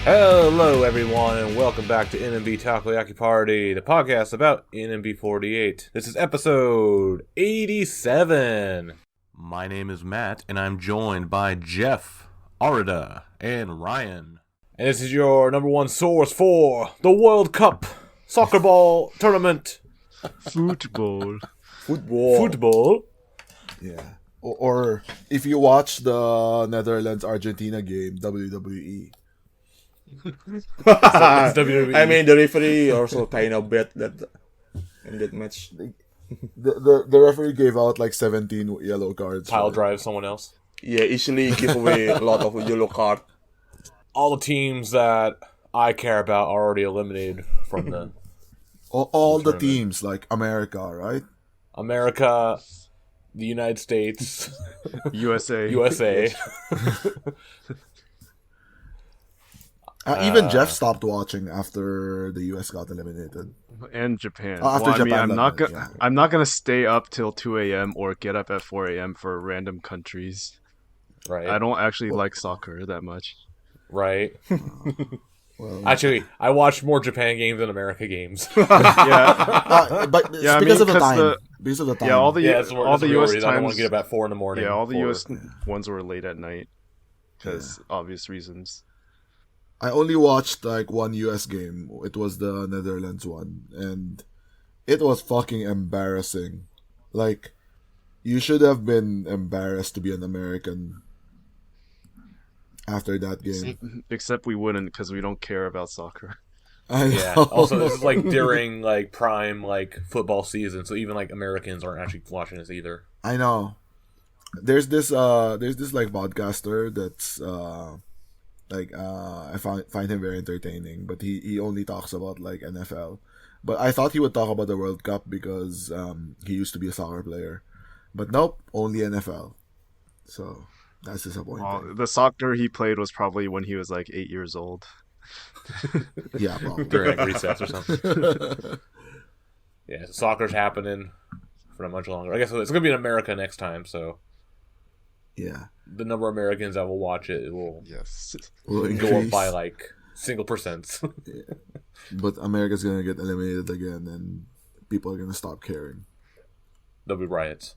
Hello everyone and welcome back to NMB Takoyaki Party, the podcast about NMB 48. This is episode 87. My name is Matt and I'm joined by Geoff, Arida, and Ryan. And this is your number one source for the World Cup soccer ball tournament. Football. Yeah. Or if you watch the Netherlands-Argentina game, WWE. WWE. I mean, the referee also kind of bet that in that match. The referee gave out like 17 yellow cards. Pile drive someone else. Yeah, easily give away a lot of yellow card. All the teams that I care about are already eliminated from the all the teams, like America, right? America, the United States, USA. Even Geoff stopped watching after the US got eliminated. And Japan. After Japan, I'm not gonna stay up till 2 a.m. or get up at 4 a.m. for random countries. Right. I don't actually like soccer that much. Right. Well, Actually, I watched more Japan games than America games. but it's because of the time. Because of the time. Yeah, all the US times. I don't want times. to get up at 4 in the morning. Yeah, all the US ones were late at night because obvious reasons. I only watched like one US game. It was the Netherlands one, and it was fucking embarrassing. Like, you should have been embarrassed to be an American after that game. Except we wouldn't because we don't care about soccer. Yeah. Also, this is like during like prime like football season, so even like Americans aren't actually watching this either. I know. There's this like podcaster that's I find him very entertaining, but he only talks about like NFL. But I thought he would talk about the World Cup because he used to be a soccer player. But nope, only NFL. So that's disappointing. The soccer he played was probably when he was like 8 years old. Yeah, probably. During like recess or something. Yeah, so soccer's happening for not much longer. I guess it's going to be in America next time, so Yeah. the number of Americans that will watch it will Will go up by like single percents. Yeah. But America's gonna get eliminated again, and people are gonna stop caring. There'll be riots.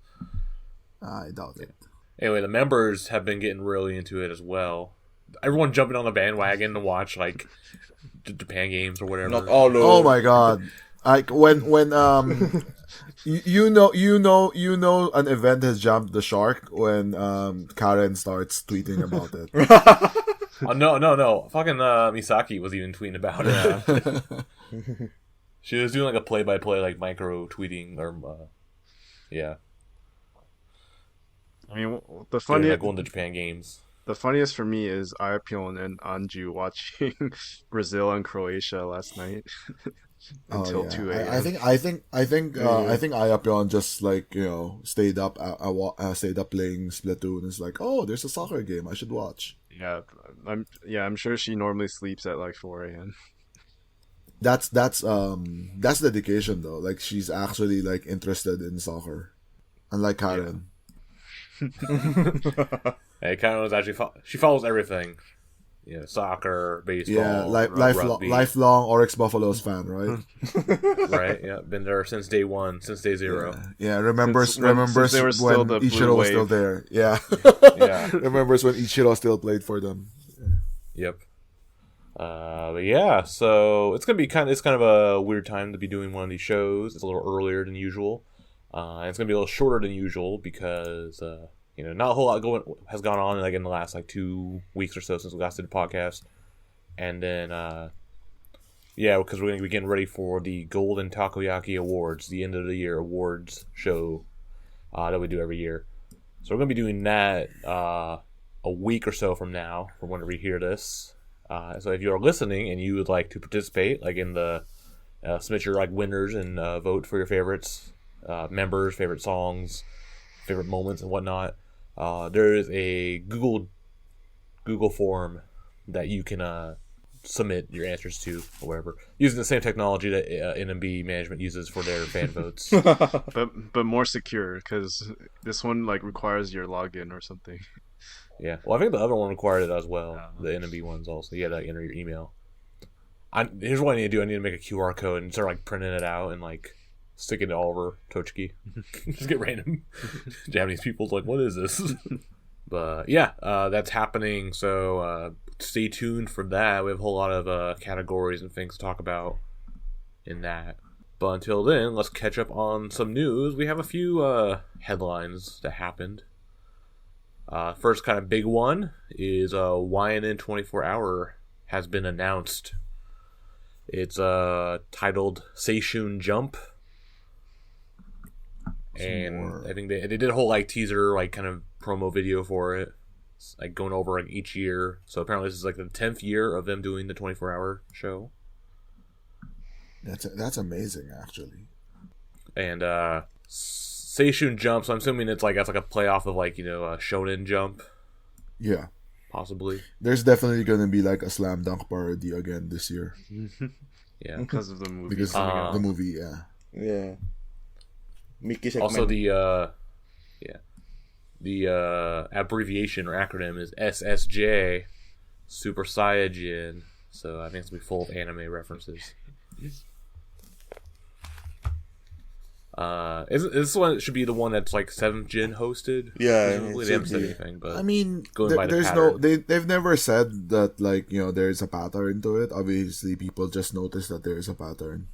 I doubt it. Anyway, the members have been getting really into it as well. Everyone jumping on the bandwagon to watch like the Japan games or whatever. Not all. Oh my god! Like when you know an event has jumped the shark when Karen starts tweeting about it. Oh, no. Fucking Misaki was even tweeting about it. She was doing like a play-by-play, like micro tweeting or yeah. I mean, Like going to Japan games. The funniest for me is Ayapyon and Anju watching Brazil and Croatia last night until 2 a.m. I think Ayapyon just like stayed up playing Splatoon. It's like, oh, there's a soccer game, I should watch. I'm sure she normally sleeps at like 4 a.m. That's dedication though. Like, she's actually like interested in soccer, unlike Karen. Hey, Karen was actually she follows everything. Yeah, soccer, baseball, rugby. Lifelong Oryx Buffaloes fan, right? Right. Yeah, been there since day one, since day zero. Yeah, remembers Since they were when still the Ichiro Blue was still Wave. there. Yeah, Yeah. remembers when Ichiro still played for them. Yep. But yeah, so it's kind of a weird time to be doing one of these shows. It's a little earlier than usual. And it's gonna be a little shorter than usual because not a whole lot has gone on like in the last like 2 weeks or so since we last did the podcast. And then because we're gonna be getting ready for the Golden Takoyaki Awards, the end of the year awards show that we do every year. So we're gonna be doing that a week or so from now, from whenever you hear this. So if you're listening and you would like to participate, like in the submit your like winners and vote for your favorites, members, favorite songs, favorite moments, and whatnot. There is a Google form that you can submit your answers to, or whatever, using the same technology that NMB management uses for their fan votes. but more secure because this one like requires your login or something. Yeah. Well, I think the other one required it as well. The NMB ones also. You had to enter your email. Here's what I need to do. I need to make a QR code and start like printing it out and like sticking it all over Tochiki. Just get random Japanese people like, what is this? But yeah, that's happening. So stay tuned for that. We have a whole lot of categories and things to talk about in that. But until then, let's catch up on some news. We have a few headlines that happened. First kind of big one is YNN 24 Hour has been announced. It's titled Seishun Jump. And I think they did a whole like teaser, like kind of promo video for it. It's, like going over like each year. So apparently this is like the 10th year of them doing the 24-hour show. That's amazing, actually. And Seishun Jump, so I'm assuming it's like that's like a playoff of like, Shonen Jump. Yeah. Possibly. There's definitely gonna be like a slam dunk parody again this year. Yeah. Because of the movie. Because the movie, yeah. Yeah. Mickey segment. Also the abbreviation or acronym is SSJ, Super Saiyajin. So I think it's gonna be full of anime references. This one should be the one that's like 7th Gen hosted. Yeah, Presumably they haven't said anything, but I mean, going by the there's pattern. they've never said that like there's a pattern to it. Obviously, people just notice that there is a pattern.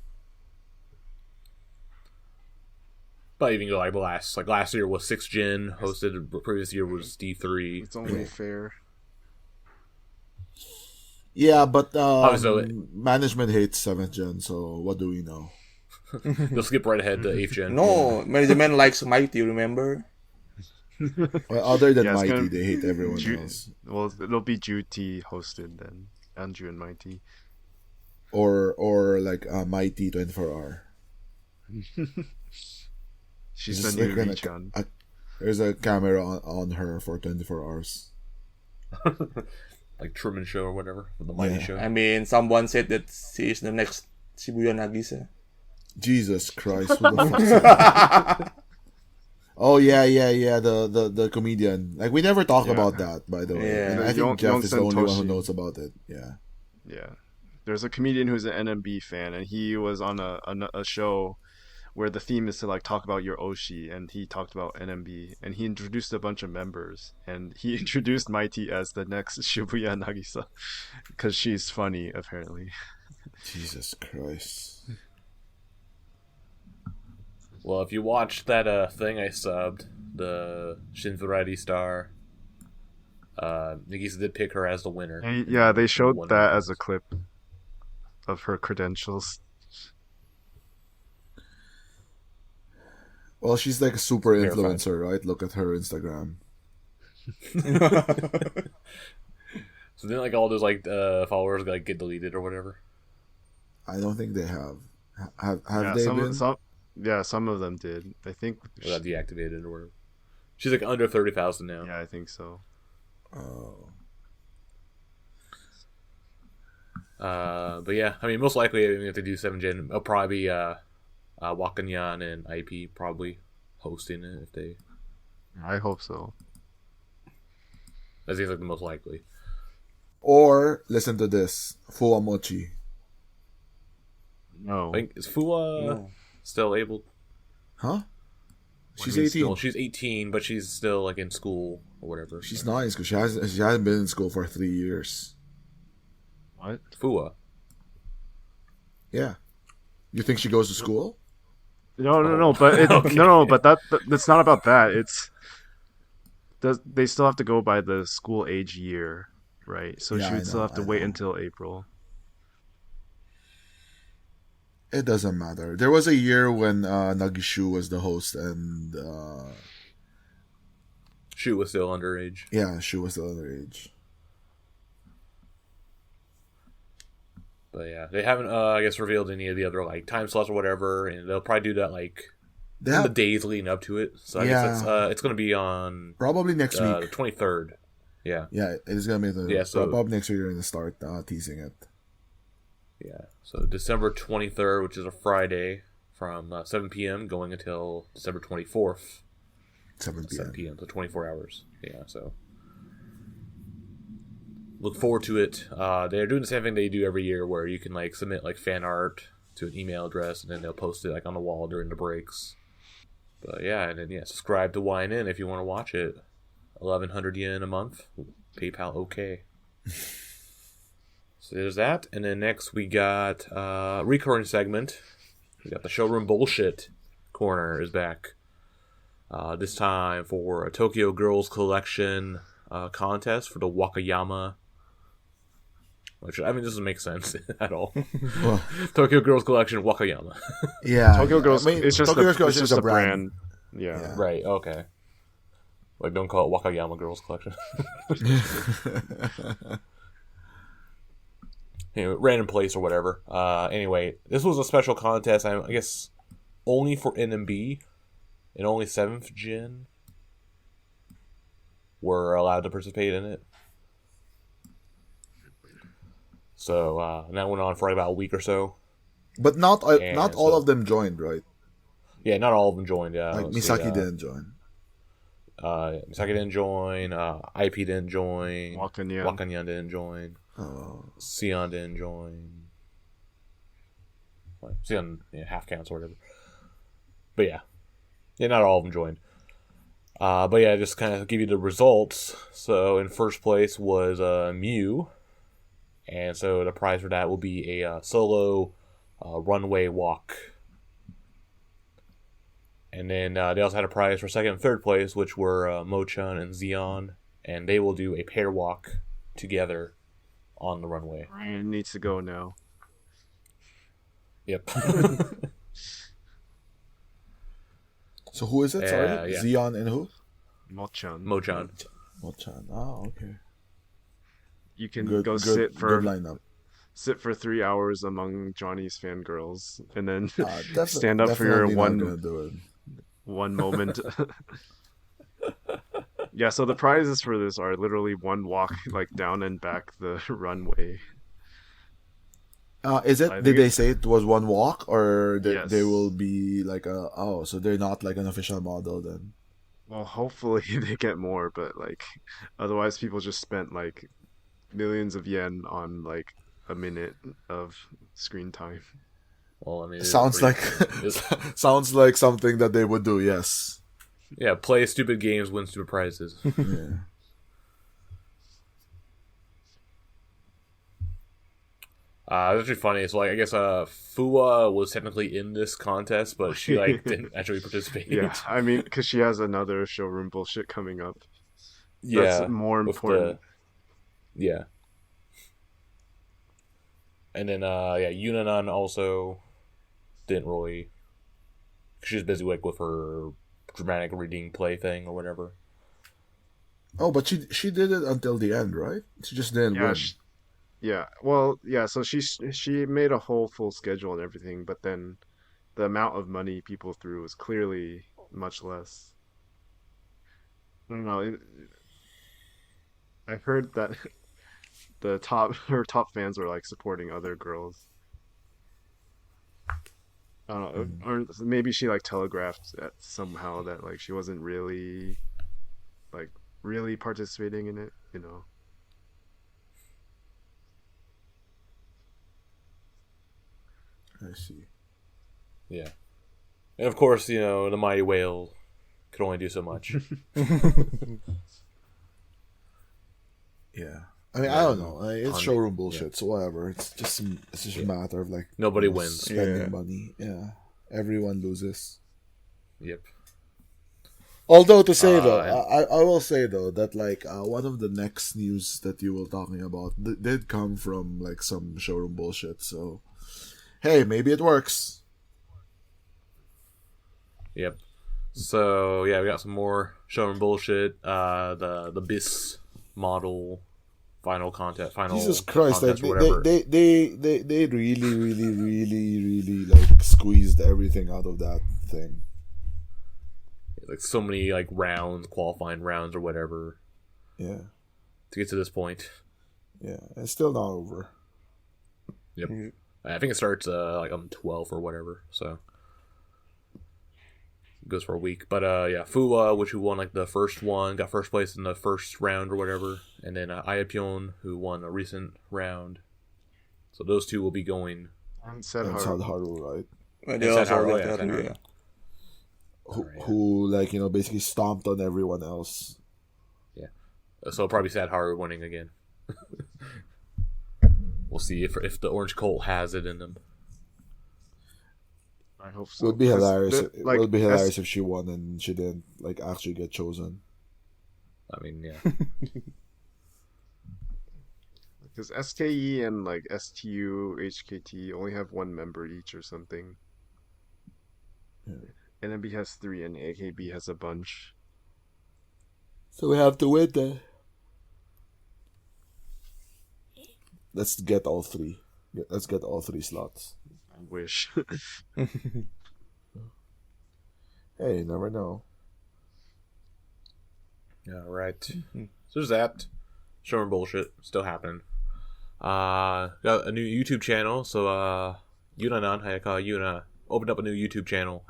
But even go like last year was 6th Gen hosted. The previous year was D3. It's only fair. Yeah, but Obviously, management hates 7th Gen, so what do we know? They'll skip right ahead to 8th Gen. No, management likes Mighty, remember? Well, other than Yeah, it's Mighty, gonna- they hate everyone else. Well, it'll be Juti hosted then. Anju and Mighty. Or like Mighty 24R. She's Just the new like when Richan. there's a camera on her for 24 hours. Like Truman Show or whatever, or the Mighty Yeah. Show. I mean, someone said that she is the next Shibuya Nagisa. Jesus Christ, who the fuck said that? Oh yeah, the comedian. Like we never talked Yeah. about that, by the way. Yeah. And I think Young- Geoff is the Young only one who Santoshi. knows about it. Yeah. Yeah. There's a comedian who's an NMB fan, and he was on a show where the theme is to like talk about your Oshi, and he talked about NMB, and he introduced a bunch of members, and he introduced Mighty as the next Shibuya Nagisa, because she's funny apparently. Jesus Christ. Well, if you watched that thing I subbed, the Shin Variety Star, Nagisa did pick her as the winner. And yeah, they showed One that of as a clip of her credentials. Well, she's like a super Verified. influencer, right? Look at her Instagram. So then, like all those like followers like get deleted or whatever. I don't think they have. Have Yeah, they been? some of them did. I think. Or got deactivated or whatever. She's like under 30,000 now. Yeah, I think so. Oh. But yeah, I mean, most likely if they do 7th Gen, it'll probably be Wakayama and Aipi probably hosting it if they. I hope so. That seems like the most likely. Or listen to this, Fuwamochi. No. I think is Fua No. still able? Huh? She's do you mean 18. Well, she's 18, but she's still like in school or whatever. She's not in school. She hasn't been in school for 3 years. What? Fua. Yeah. You think she goes to school? No. But it, Okay. no. But that's not about that. They still have to go by the school age year, right? So Yeah, she I would still know, have to I wait know. until April. It doesn't matter. There was a year when Nagishu was the host and Shu was still underage. yeah, she was the underage. But yeah, they haven't, I guess, revealed any of the other like time slots or whatever, and they'll probably do that like They in the have, days leading up to it. So I Yeah. guess it's going to be on probably next the week. 23rd. Yeah, Yeah, it's gonna be the Yeah, so- probably next week. They're gonna start teasing it. yeah. So December 23rd, which is a Friday, from 7 p.m. going until December 24th, 7 7 p.m. p.m. So 24 hours. Yeah. So look forward to it. They're doing the same thing they do every year, where you can like submit like fan art to an email address, and then they'll post it like on the wall during the breaks. But yeah, and then subscribe to YNN if you want to watch it. 1,100 yen a month. PayPal okay. So there's that, and then next we got recurring segment. We got the Showroom Bullshit corner is back. This time for a Tokyo Girls Collection contest for the Wakayama. Which, I mean, doesn't make sense at all. Well, Tokyo Girls Collection Wakayama. yeah. Tokyo Girls. I mean, It's just Tokyo a, Girls it's is just a a brand. Yeah. Yeah. Right, okay. Like, don't call it Wakayama Girls Collection. Anyway, random place or whatever. Anyway, this was a special contest, I guess, only for NMB, and only 7th Gen were allowed to participate in it. So, and that went on for about a week or so. But not all so- of them joined, right? Yeah, not all of them joined. Like let's see, Misaki didn't join. Misaki didn't join. Aipi didn't join. Wakanyan. didn't join. Oh. Sion didn't join. Sion, half counts or whatever. But yeah, not all of them joined. But yeah, just kind of give you the results. So in first place was Miyu, and so the prize for that will be a solo runway walk. And then they also had a prize for second and third place, which were Mochan and Xion, and they will do a pair walk together on the runway. Ryan needs to go now. Yep. So who is it? Sorry, yeah. Xion and who? Mochan. Mochan. Mochan. Oh, okay. You can Good, go good, sit for good lineup. 3 hours among Johnny's fangirls, and then Defi- stand up for your definitely not gonna do it. one moment. Yeah, so the prizes for this are literally one walk like down and back the runway. Is it? I Did think they say it was one walk, or Yes. they will be like a? Oh, so they're not like an official model then. Well, hopefully they get more, but like otherwise people just spent like millions of yen on like a minute of screen time. Well, I mean, Sounds like sounds like something that they would do. Yes. yeah, play stupid games, win stupid prizes. Yeah. It's actually funny. So, like, I guess Fua was technically in this contest, but she like didn't actually participate. Yeah, I mean, because she has another showroom bullshit coming up. yeah, That's more with important. yeah. And then, Yuna also didn't really. She was busy like with her dramatic reading play thing or whatever. Oh, but she did it until the end, right? She just didn't Yeah, win. yeah. Well, yeah. So she made a whole full schedule and everything, but then the amount of money people threw was clearly much less. I don't know. I've heard that her top fans were like supporting other girls. I don't know, or maybe she like telegraphed that somehow that like she wasn't really like really participating in it, you know. I see. Yeah, and of course, the mighty whale could only do so much. Yeah. I mean, I don't know. It's on- showroom bullshit, so whatever. It's just a matter of like Nobody wins. spending Yeah. money. Yeah, everyone loses. Yep. Although to say though, and- I will say though that like one of the next news that you were talking about did come from like some showroom bullshit. So hey, maybe it works. Yep. So yeah, we got some more showroom bullshit. The BIS model final Jesus Christ! Like contest or whatever. they really like squeezed everything out of that thing. Like so many like qualifying rounds or whatever Yeah, to get to this point. yeah. It's still not over. Yep. I think it starts like on 12 or whatever. So goes for a week. But yeah, Fuwa, which who won like the first one, got first place in the first round or whatever, and then Ayapyon, who won a recent round. So those two will be going. And said And hard. Haru, right? And Is they that also Haru? got Yeah, that, is that yeah. Who like basically stomped on everyone else. So probably Sad Haru winning again. We'll see if the Orange Colt has it in them. I hope It so. would be hilarious. The- It like, would be as- hilarious if she won and she didn't like actually get chosen. I mean, yeah. Because SKE and like STU, HKT only have one member each or something. Yeah. NMB has 3 and AKB has a bunch. So we have to win then. Let's get all 3. Let's get all 3 slots. I wish. Hey, you never know. Yeah, right. So there's that. Showroom bullshit. Still happening. Got a new YouTube channel. So, Yuna Hayakawa Yuna opened up a new YouTube channel.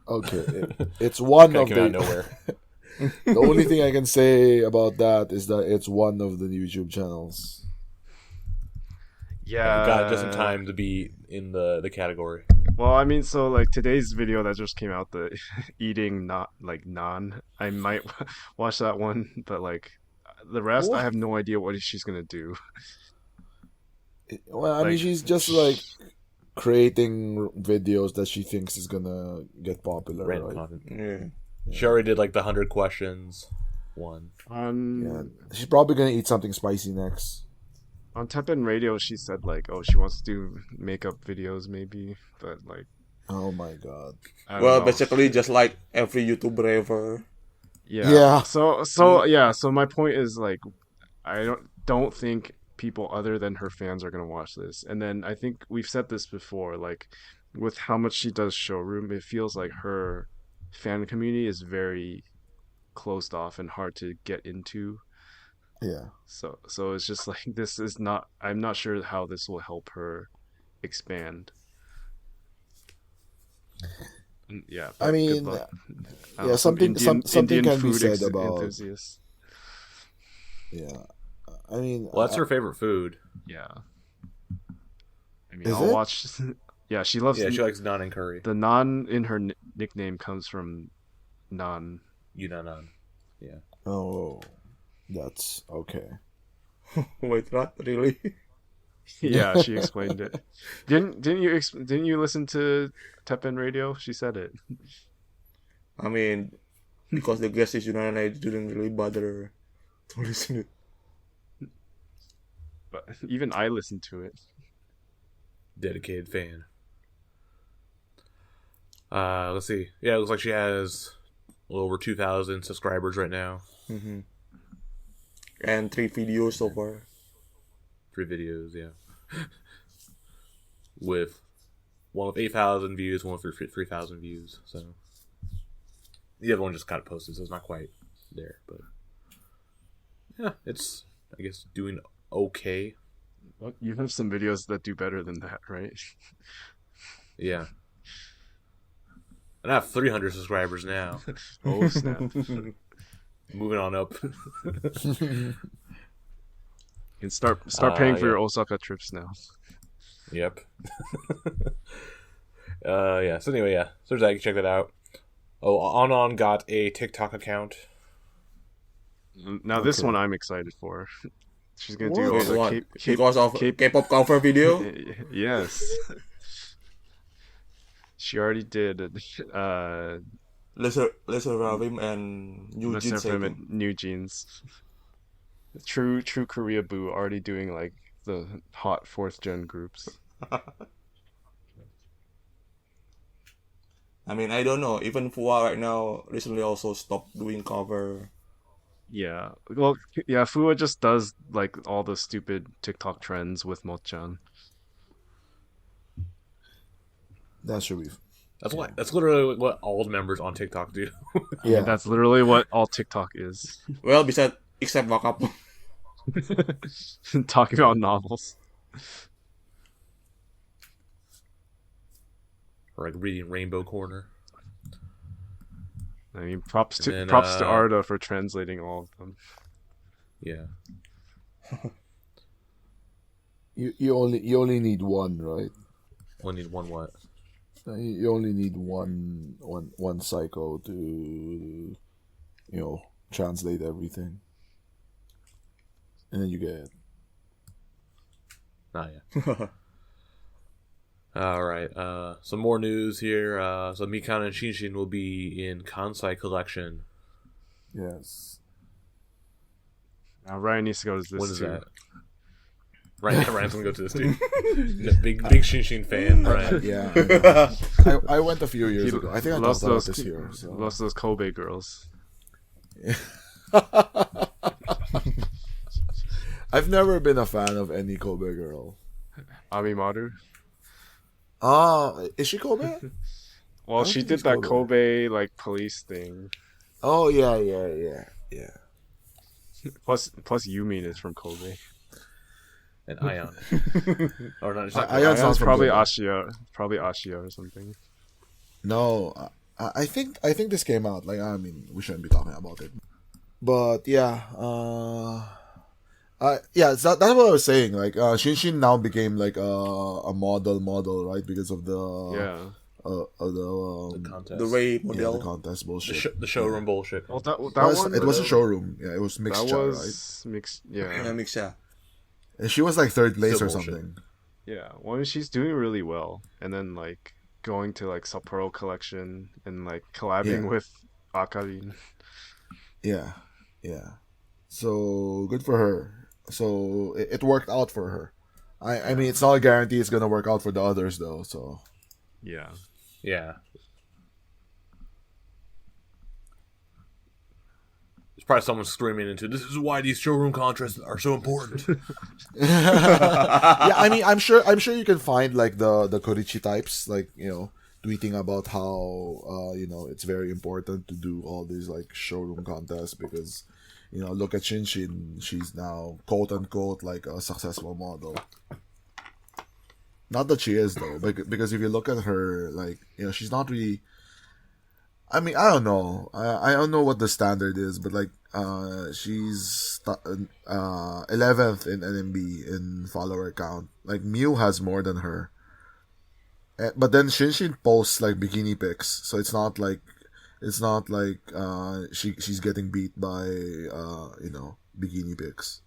Okay, it's one Kinda of came out of the. nowhere. The only thing I can say about that is that it's one of the YouTube channels. Yeah. Got it just in time to be in the category. Well, I mean, so like today's video that just came out, the eating not like naan. I might watch that one, but like the rest, What? I have no idea what she's gonna do. Well, I mean, Like, she's just like creating videos that she thinks is gonna get popular, Random right? content. Yeah. She already did like the 100 questions one. Yeah, she's probably gonna eat something spicy next. On Teppen Radio, she said like, oh, she wants to do makeup videos maybe, but like, Oh my god. I don't Well, know. basically just like every YouTuber ever. Yeah. So my point is like, I don't think people other than her fans are gonna watch this. And then I think we've said this before, like with how much she does Showroom, it feels like her fan community is very closed off and hard to get into. Yeah. So it's just like this is not. I'm not sure how this will help her expand. Yeah, I but mean, good luck. I don't yeah, know, some something Indian can be food said about. enthusiasts. Yeah. I mean, Well, that's her favorite food. Yeah. I mean, Is I'll it? watch. Yeah, she loves. Yeah, she likes naan and curry. The non in her nickname comes from non. Yuna naan. Yeah. Oh, that's okay. Wait, not really. Yeah, she explained it. Didn't you listen to Teppen Radio? She said it. I mean, because the guest is Yuna and I didn't really bother to listen it. But even I listened to it. Dedicated fan. Let's see. Yeah, it looks like she has a little over 2,000 subscribers right now. Mm-hmm. And 3 videos so far. 3 videos, yeah. With one with 8,000 views, one with 3,000 views. So the other one just kind of posted, so it's not quite there. But yeah, it's, I guess, doing okay. Well, you have some videos that do better than that, right? Yeah. And I have 300 subscribers now. Oh snap! Moving on up. You can start paying for yeah. your Osaka trips now. Yep. Yeah. So anyway, yeah. So there's that. You can check that out. Oh, Anon got a TikTok account. Now this Okay. one I'm excited for. She's gonna do Whoa. all Because the what? K- Because of K- K-pop cover video? Yes. She already did. Lesser Ravim and New Let's Jeans. start from it, New Jeans. True Korea Boo already doing like the hot 4th gen groups. I mean, I don't know. Even Fua right now recently also stopped doing cover. Yeah. Well, yeah, Fua just does like all the stupid TikTok trends with Mochan. That should be. That's literally what all the members on TikTok do. Yeah. That's literally what all TikTok is. Well, besides except Wakap. Talking about novels. Or like reading Rainbow Corner. I mean, props to then, Arda for translating all of them. Yeah. You only need one, right? Only need one what? You only need one psycho to translate everything, and then you get it. Not yet. All right. Some more news here. So Mikana and Shinshin will be in Kansai collection. Yes. Now Ryan needs to go to this When is too. that? Right, Ryan's gonna go to this too. big Shinshin fan, Ryan. Yeah. I went a few years ago. I think I lost talked about those this year. So. lost those Kobe girls. I've never been a fan of any Kobe girl. Amimaru. Is she Kobe? Well, she did that Kobe like police thing. Oh yeah. Plus Yumin is from Kobe. And Ion. Or not, Ion's probably Ashia. Probably Ashia or something. No, I think this came out. Like, I mean, we shouldn't be talking about it. But yeah, that's what I was saying. Like, Shinshin now became like a model, right? Because of the the contest. The Ray model. the contest bullshit. The showroom bullshit. Well, that one. It was a showroom. Yeah, it was mixed. That was mixed. Yeah, mixed. Yeah. And she was like third place Still or bullshit. something. Yeah, well, she's doing really well, and then like going to like Sapporo collection and like collabing with Akarin. Yeah. So good for her. So it worked out for her. I mean, it's not a guarantee it's gonna work out for the others though. So Yeah. Yeah. There's probably someone screaming into, "This is why these showroom contests are so important." yeah, I mean, I'm sure you can find like the Korichi types, like, tweeting about how it's very important to do all these like showroom contests because look at Shinshin, she's now quote unquote like a successful model. Not that she is though, because if you look at her, like, she's not really. I mean, I don't know. I don't know what the standard is, but like, she's 11th in NMB in follower count. Like, Miyu has more than her. But then Shinshin posts like bikini pics, so it's not like she's getting beat by bikini pics.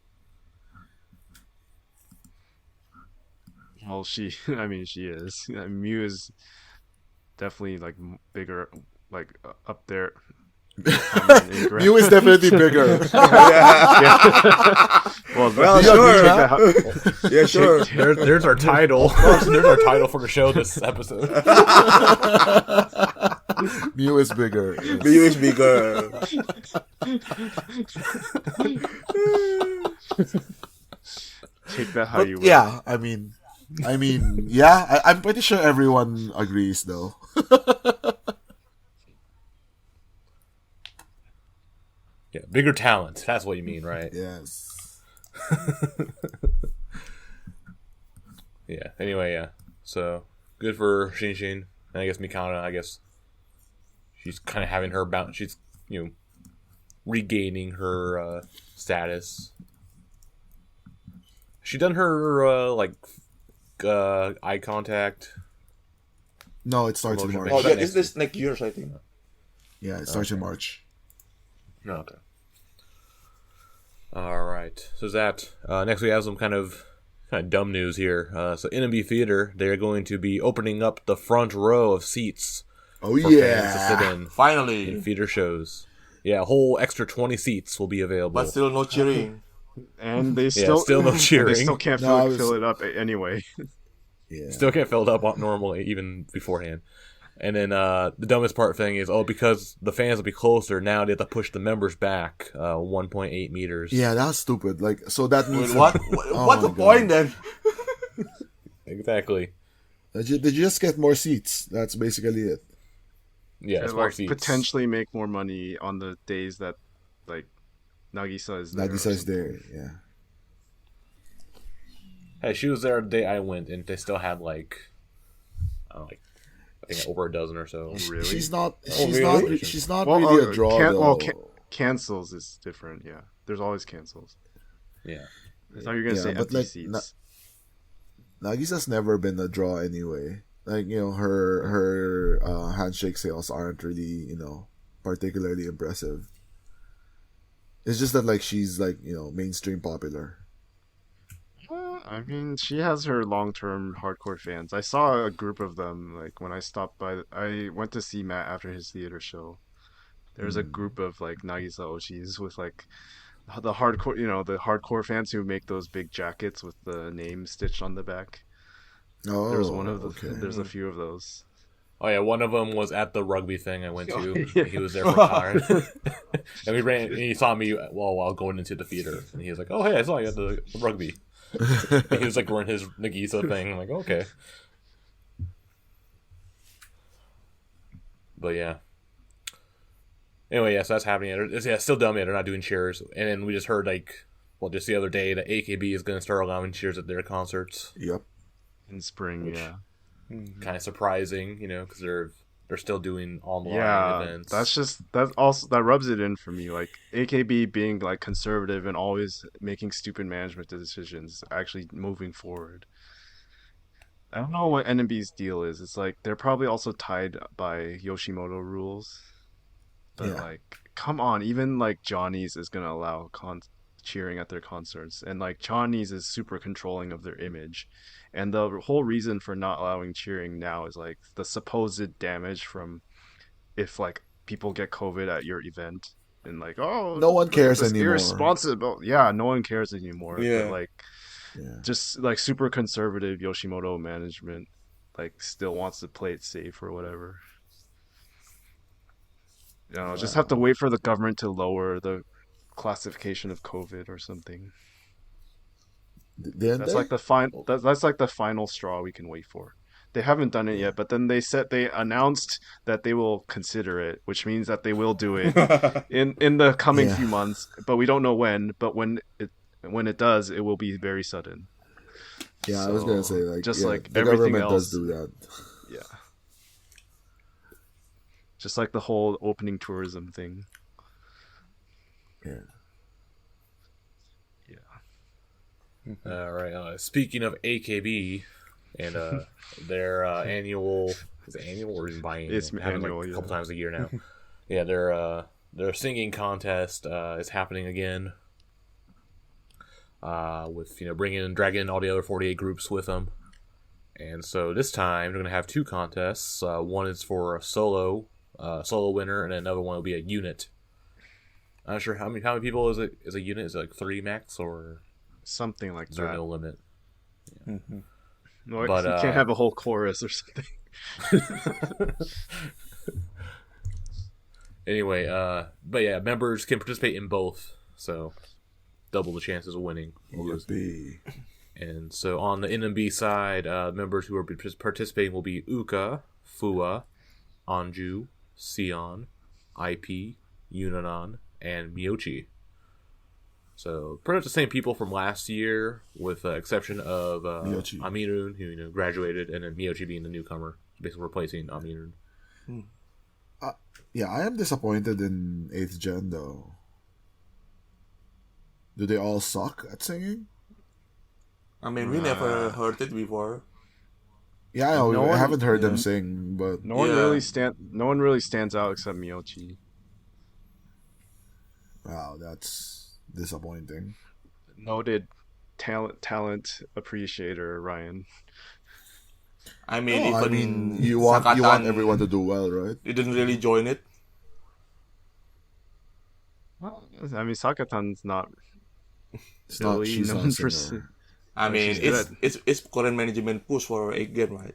Well, she is. Miyu is definitely like bigger, like up there. Miyu is definitely bigger. Well, sure. Yeah, sure. There's our title. There's our title for the show this episode. Miyu is bigger. Miyu is bigger. Take that how you will. Yeah, I mean, yeah, I'm pretty sure everyone agrees though. Yeah, bigger talent. That's what you mean, right? Yes. Yeah. Anyway, yeah. So good for Shinshin. And I guess Mikana. I guess she's kind of having her bounce. She's regaining her status. She done her eye contact. No, it starts in March. Oh yeah, this next year, I think. Yeah, it starts in March. Oh, okay. All right. So that next we have some kind of dumb news here. So NMB Theater, they're going to be opening up the front row of seats. Oh for fans to sit in Finally. theater shows. Yeah, a whole extra 20 seats will be available. But still no cheering. And they still no cheering. They still can't fill it up anyway. Yeah. Still can't fill it up normally, even beforehand. And then the dumbest part thing is, because the fans will be closer, now they have to push the members back 1.8 meters. Yeah, that's stupid. Like, so that means What's the point then? Exactly. They just get more seats. That's basically it. Yeah, it's And, more like, seats. potentially make more money on the days that like Nagisa is there. Nagisa is there. Yeah. Hey, she was there the day I went, and they still had I think over a dozen or so. Really? She's not. really? She's not Well, really a draw though. Cancels is different. Yeah, there's always cancels. Yeah. I thought you were gonna say but empty like, seats. Nagisa's never been a draw anyway. Like, her handshake sales aren't really, particularly impressive. It's just that like she's like, mainstream popular. I mean, she has her long-term hardcore fans. I saw a group of them like when I stopped by. I went to see Matt after his theater show. There's a group of like Nagisa Oshis with like the hardcore, the hardcore fans who make those big jackets with the name stitched on the back. Oh, There's one of the. okay. There's a few of those. Oh yeah, one of them was at the rugby thing I went to. Yeah. He was there for a time, and and he saw me while going into the theater, and he was like, "Oh hey, I saw you at the rugby." And he was like wearing his Nagisa thing. I'm like, okay. But yeah. Anyway, so that's happening. It's still dumb. Yeah, they're not doing cheers. And then we just heard just the other day that AKB is going to start allowing cheers at their concerts. Yep. In spring, yeah. Kind of surprising, because they're still doing online events. That rubs it in for me. Like AKB being like conservative and always making stupid management decisions, actually moving forward. I don't know what NMB's deal is. It's like they're probably also tied by Yoshimoto rules. But like, come on, even like Johnny's is gonna allow cheering at their concerts, and like Johnny's is super controlling of their image. And the whole reason for not allowing cheering now is like the supposed damage from if like people get COVID at your event and like, oh, no one cares anymore. Irresponsible. Yeah, no one cares anymore. Yeah. But like, just like super conservative Yoshimoto management, like still wants to play it safe or whatever. Just have to wait for the government to lower the classification of COVID or something. That's like the final straw we can wait for. They haven't done it yet, but then they announced that they will consider it, which means that they will do it in the coming few months, but we don't know when. But when it does, it will be very sudden. Yeah, so, I was gonna say like the everything government else does do that. Yeah, just like the whole opening tourism thing. Yeah. All right. Speaking of AKB and their annual, is it annual or is it biannual? It's annual, a couple times a year now. Yeah, their singing contest is happening again. With dragging in all the other 48 groups with them, and so this time they're gonna have two contests. One is for a solo winner, and another one will be a unit. I'm not sure how many people is it? Is a unit? Is it like 3 max or? Something like is there that. no limit? Yeah. No, but you can't have a whole chorus or something. Anyway, but yeah, members can participate in both, so double the chances of winning. And so on the NMB side, members who are participating will be Uka, Fua, Anju, Sion, Aipi, Yuna, and Miyochi. So pretty much the same people from last year, with the exception of Aminun, who graduated, and then Miyochi being the newcomer, basically replacing Aminun. Yeah, I am disappointed in 8th Gen though. Do they all suck at singing? I mean, we never heard it before. Yeah, I haven't heard them sing, but no one really stands out except Miyochi. Wow, that's disappointing. Noted talent appreciator Ryan. I mean, you want everyone to do well, right? You didn't really join it. Well, I mean, Sakatan's not. She's not a singer. I mean, it's current management push for 8 Gen, right?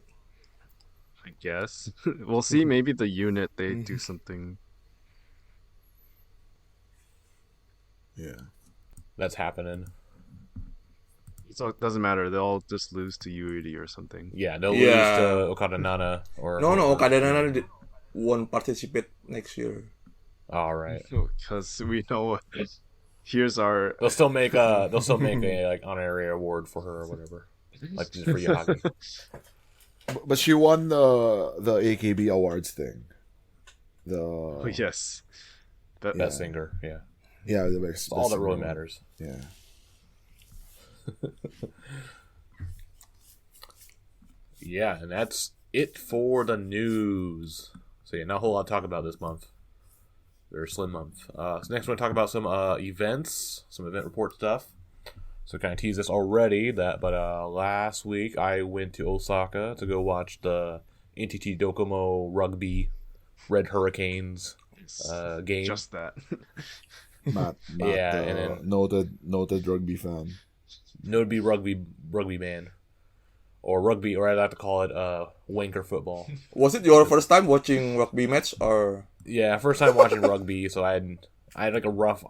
I guess we'll see. Maybe the unit they do something. Yeah, that's happening. So it doesn't matter. They'll just lose to Yuri or something. Yeah, they'll lose to Okada Nana or no. Okada Nana won't participate next year. All right, because we know. Here's our. They'll still make a like honorary award for her or whatever, like for Yagi. But she won the AKB Awards thing. Oh, yes. Best singer, yeah. Yeah, the best. All that really singer. matters. Yeah. Yeah, and that's it for the news. So yeah, not a whole lot to talk about this month. Very slim month. So next we're going to talk about some events, some event report stuff. So kind of tease this already, but last week I went to Osaka to go watch the NTT Docomo Rugby Red Hurricanes game. Just that. Matt, Yeah, and then- noted rugby fan. Notably rugby man. Or rugby, or I'd like to call it wanker football. Was it your first time watching rugby match or? Yeah, first time watching rugby, so I had like a rough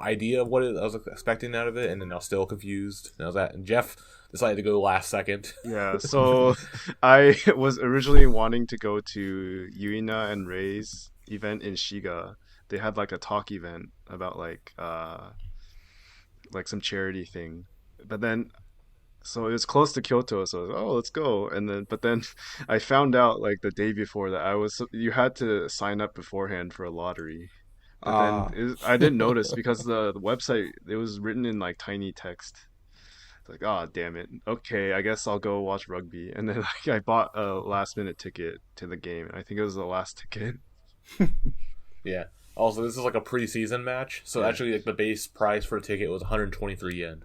idea of what I was expecting out of it, and then I was still confused. And Geoff decided to go last second. Yeah, so I was originally wanting to go to Yuna and Ray's event in Shiga. They had like a talk event about like some charity thing. But then so it was close to Kyoto, so I was like, oh, let's go. But then I found out like the day before that you had to sign up beforehand for a lottery. But then I didn't notice because the website, it was written in like tiny text. It's like, oh, damn it. Okay, I guess I'll go watch rugby. And then like I bought a last minute ticket to the game. I think it was the last ticket. Yeah. Also, this is like a preseason match, so Yeah. actually like the base price for a ticket was 123 yen.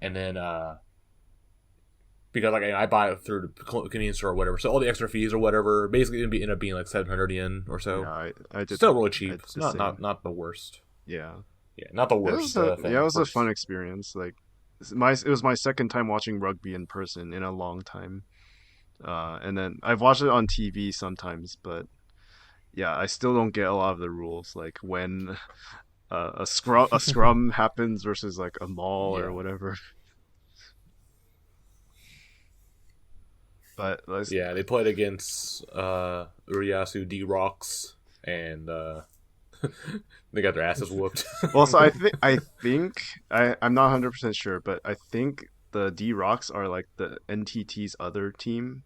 And then because like I buy it through the convenience store or whatever, so all the extra fees or whatever basically end up being like 700 yen or so. Yeah, I did. Still really I cheap. did It's the not the worst. Yeah. Yeah, not the It worst. was thing. it was a Worst. fun experience. Like it was my second time watching rugby in person in a long time. And then I've watched it on TV sometimes, but yeah, I still don't get a lot of the rules, like when a scrum happens versus like a maul Yeah. or whatever. But Yeah, they played against Uriyasu D-Rocks, and they got their asses whooped. well, so I think I'm not 100% sure, but I think the D Rocks are like the NTT's other team.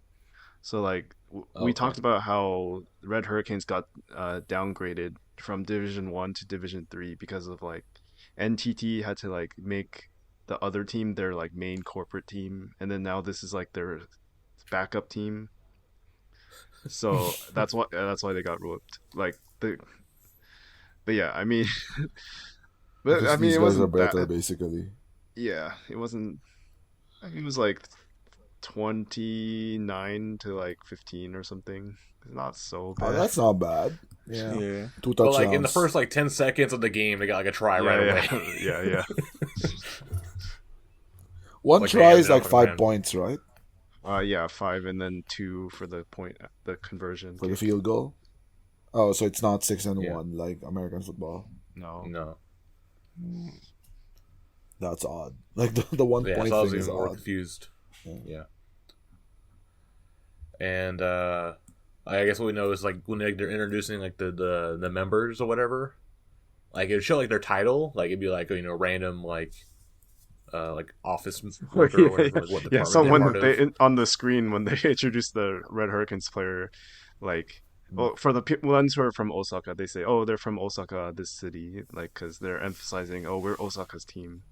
So like we Okay. talked about how Red Hurricanes got downgraded from Division 1 to Division 3 because of like NTT had to like make the other team their like main corporate team, and then now this is like their backup team. So that's why they got whooped. But yeah, I mean, Because it these guys are wasn't better, that. basically. Yeah, it wasn't. I think it was like 29 to like 15 or something. It's not so Oh, bad. that's not bad. Yeah. Yeah. 2 But touchdowns. like in the first like 10 seconds of the game, they got like a try right away. yeah. One like, try they is had like that 5 round. points, right? Yeah, 5 and then 2 for the conversion. For the kick. field goal. Oh, so it's not 6 and Yeah. 1 like American football. No. No. That's odd. Like the 1 Yeah, point so I was thing even is more odd. confused. Yeah. Yeah. And I guess what we know is like when they're introducing like the members or whatever, like it would show like their title, like it'd be like random like office worker or whatever, like what Yeah, department so they're when part of. on the screen when they introduce the Red Hurricanes player, like, well, for the ones who are from Osaka, they say, "Oh, they're from Osaka, this city," like because they're emphasizing, "Oh, we're Osaka's team."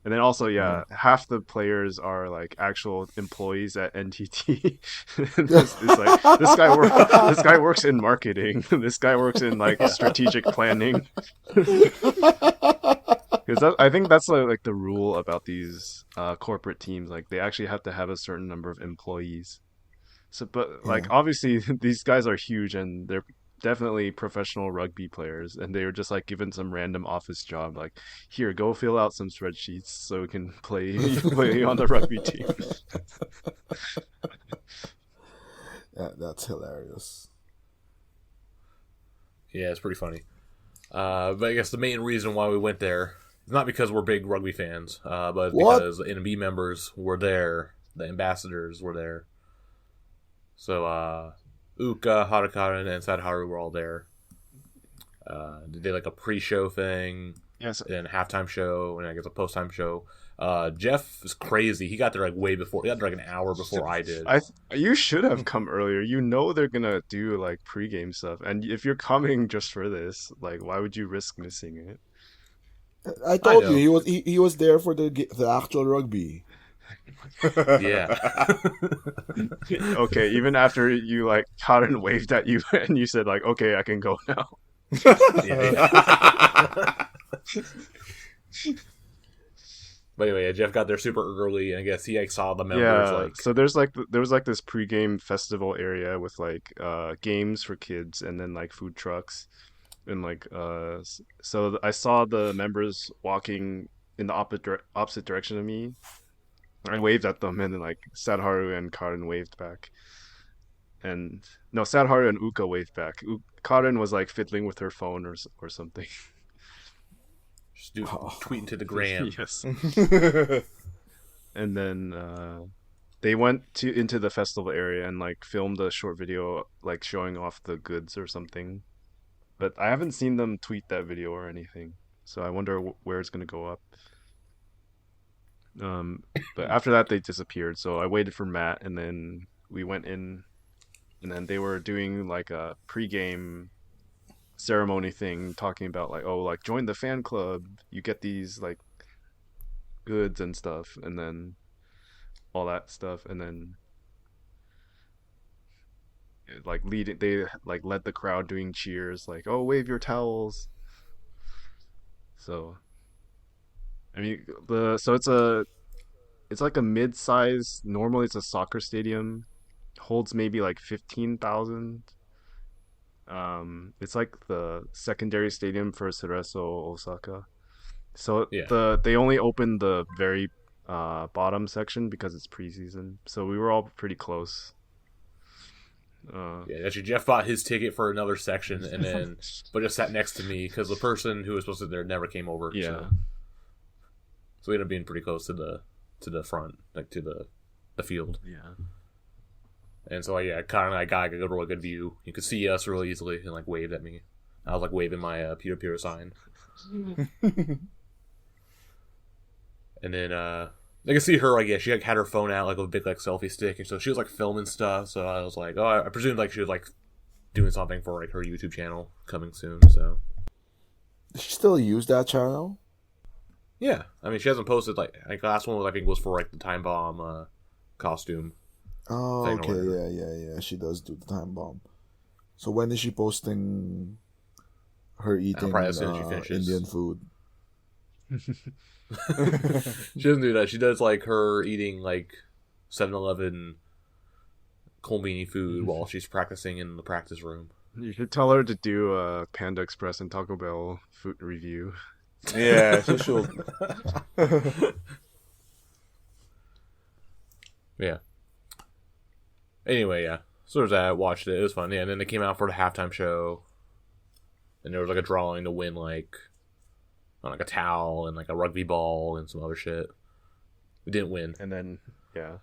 And then also, yeah, half the players are like actual employees at NTT. It's like this guy works in marketing. This guy works in like strategic planning. Because I think that's like the rule about these corporate teams. Like they actually have to have a certain number of employees. So, but like Yeah. obviously these guys are huge and they're definitely professional rugby players, and they were just like given some random office job. Like, here, go fill out some spreadsheets so we can play on the rugby team. Yeah, that's hilarious. Yeah, it's pretty funny. But I guess the main reason why we went there is not because we're big rugby fans, but What? because the NMB members were there, the ambassadors were there. So Uka, Harakara, and Sadharu were all there. They did like a pre-show thing. Yes. and then halftime show, and I guess a post-time show. Geoff is crazy. He got there like way before. He got there like an hour before I did. You should have come earlier. You know they're gonna do like pregame stuff, and if you're coming just for this, like, why would you risk missing it? I told know. you he was there for the actual rugby. Yeah. Okay, even after you like caught and waved at you, and you said like, okay, I can go now. Yeah. But anyway, Geoff got there super early, and I guess he like saw the members like. So there was like this pregame festival area with like games for kids, and then like food trucks, and like so I saw the members walking in the opposite direction of me. I waved at them, and then like Sadharu and Karen waved back. And no, Sadharu and Uka waved back. Karen was like fiddling with her phone or something. Just tweeting to the gram. Yes. And then they went into the festival area and like filmed a short video like showing off the goods or something. But I haven't seen them tweet that video or anything, so I wonder where it's gonna go up. But after that they disappeared, so I waited for Matt, and then we went in, and then they were doing like a pregame ceremony thing, talking about like, oh, like join the fan club, you get these like goods and stuff, and then all that stuff, and then like they like led the crowd doing cheers, like, oh, wave your towels. So I mean, it's like a mid-size. Normally, it's a soccer stadium. Holds maybe like 15,000. It's like the secondary stadium for Cerezo Osaka. So Yeah. they only opened the very bottom section because it's preseason. So we were all pretty close. Yeah, actually, Geoff bought his ticket for another section, and then but just sat next to me because the person who was supposed to sit there never came over. Yeah. So we ended up being pretty close to the front, like to the field. Yeah. And so yeah, Connor and I got a really good view. You could see us really easily and like waved at me. I was like waving my Peter sign. And then I could see her, like, yeah, she like had her phone out like with a big like selfie stick, and so she was like filming stuff. So I was like, oh, I presumed like she was like doing something for like her YouTube channel coming soon. So Does she still use that channel? yeah, I mean, she hasn't posted like the last one was, I think, was for like the time bomb costume. Oh, Thing or okay, whatever. yeah. She does do the time bomb. So when is she posting her eating probably as soon as she finishes. Indian food? She doesn't do that. She does like her eating like 7-Eleven Kolmini food while she's practicing in the practice room. You should tell her to do a Panda Express and Taco Bell food review. Yeah, so sure. Yeah. Anyway, yeah. So there's that. I watched it. It was fun. Yeah, and then they came out for the halftime show. And there was like a drawing to win like a towel and like a rugby ball and some other shit. We didn't win. And then, yeah.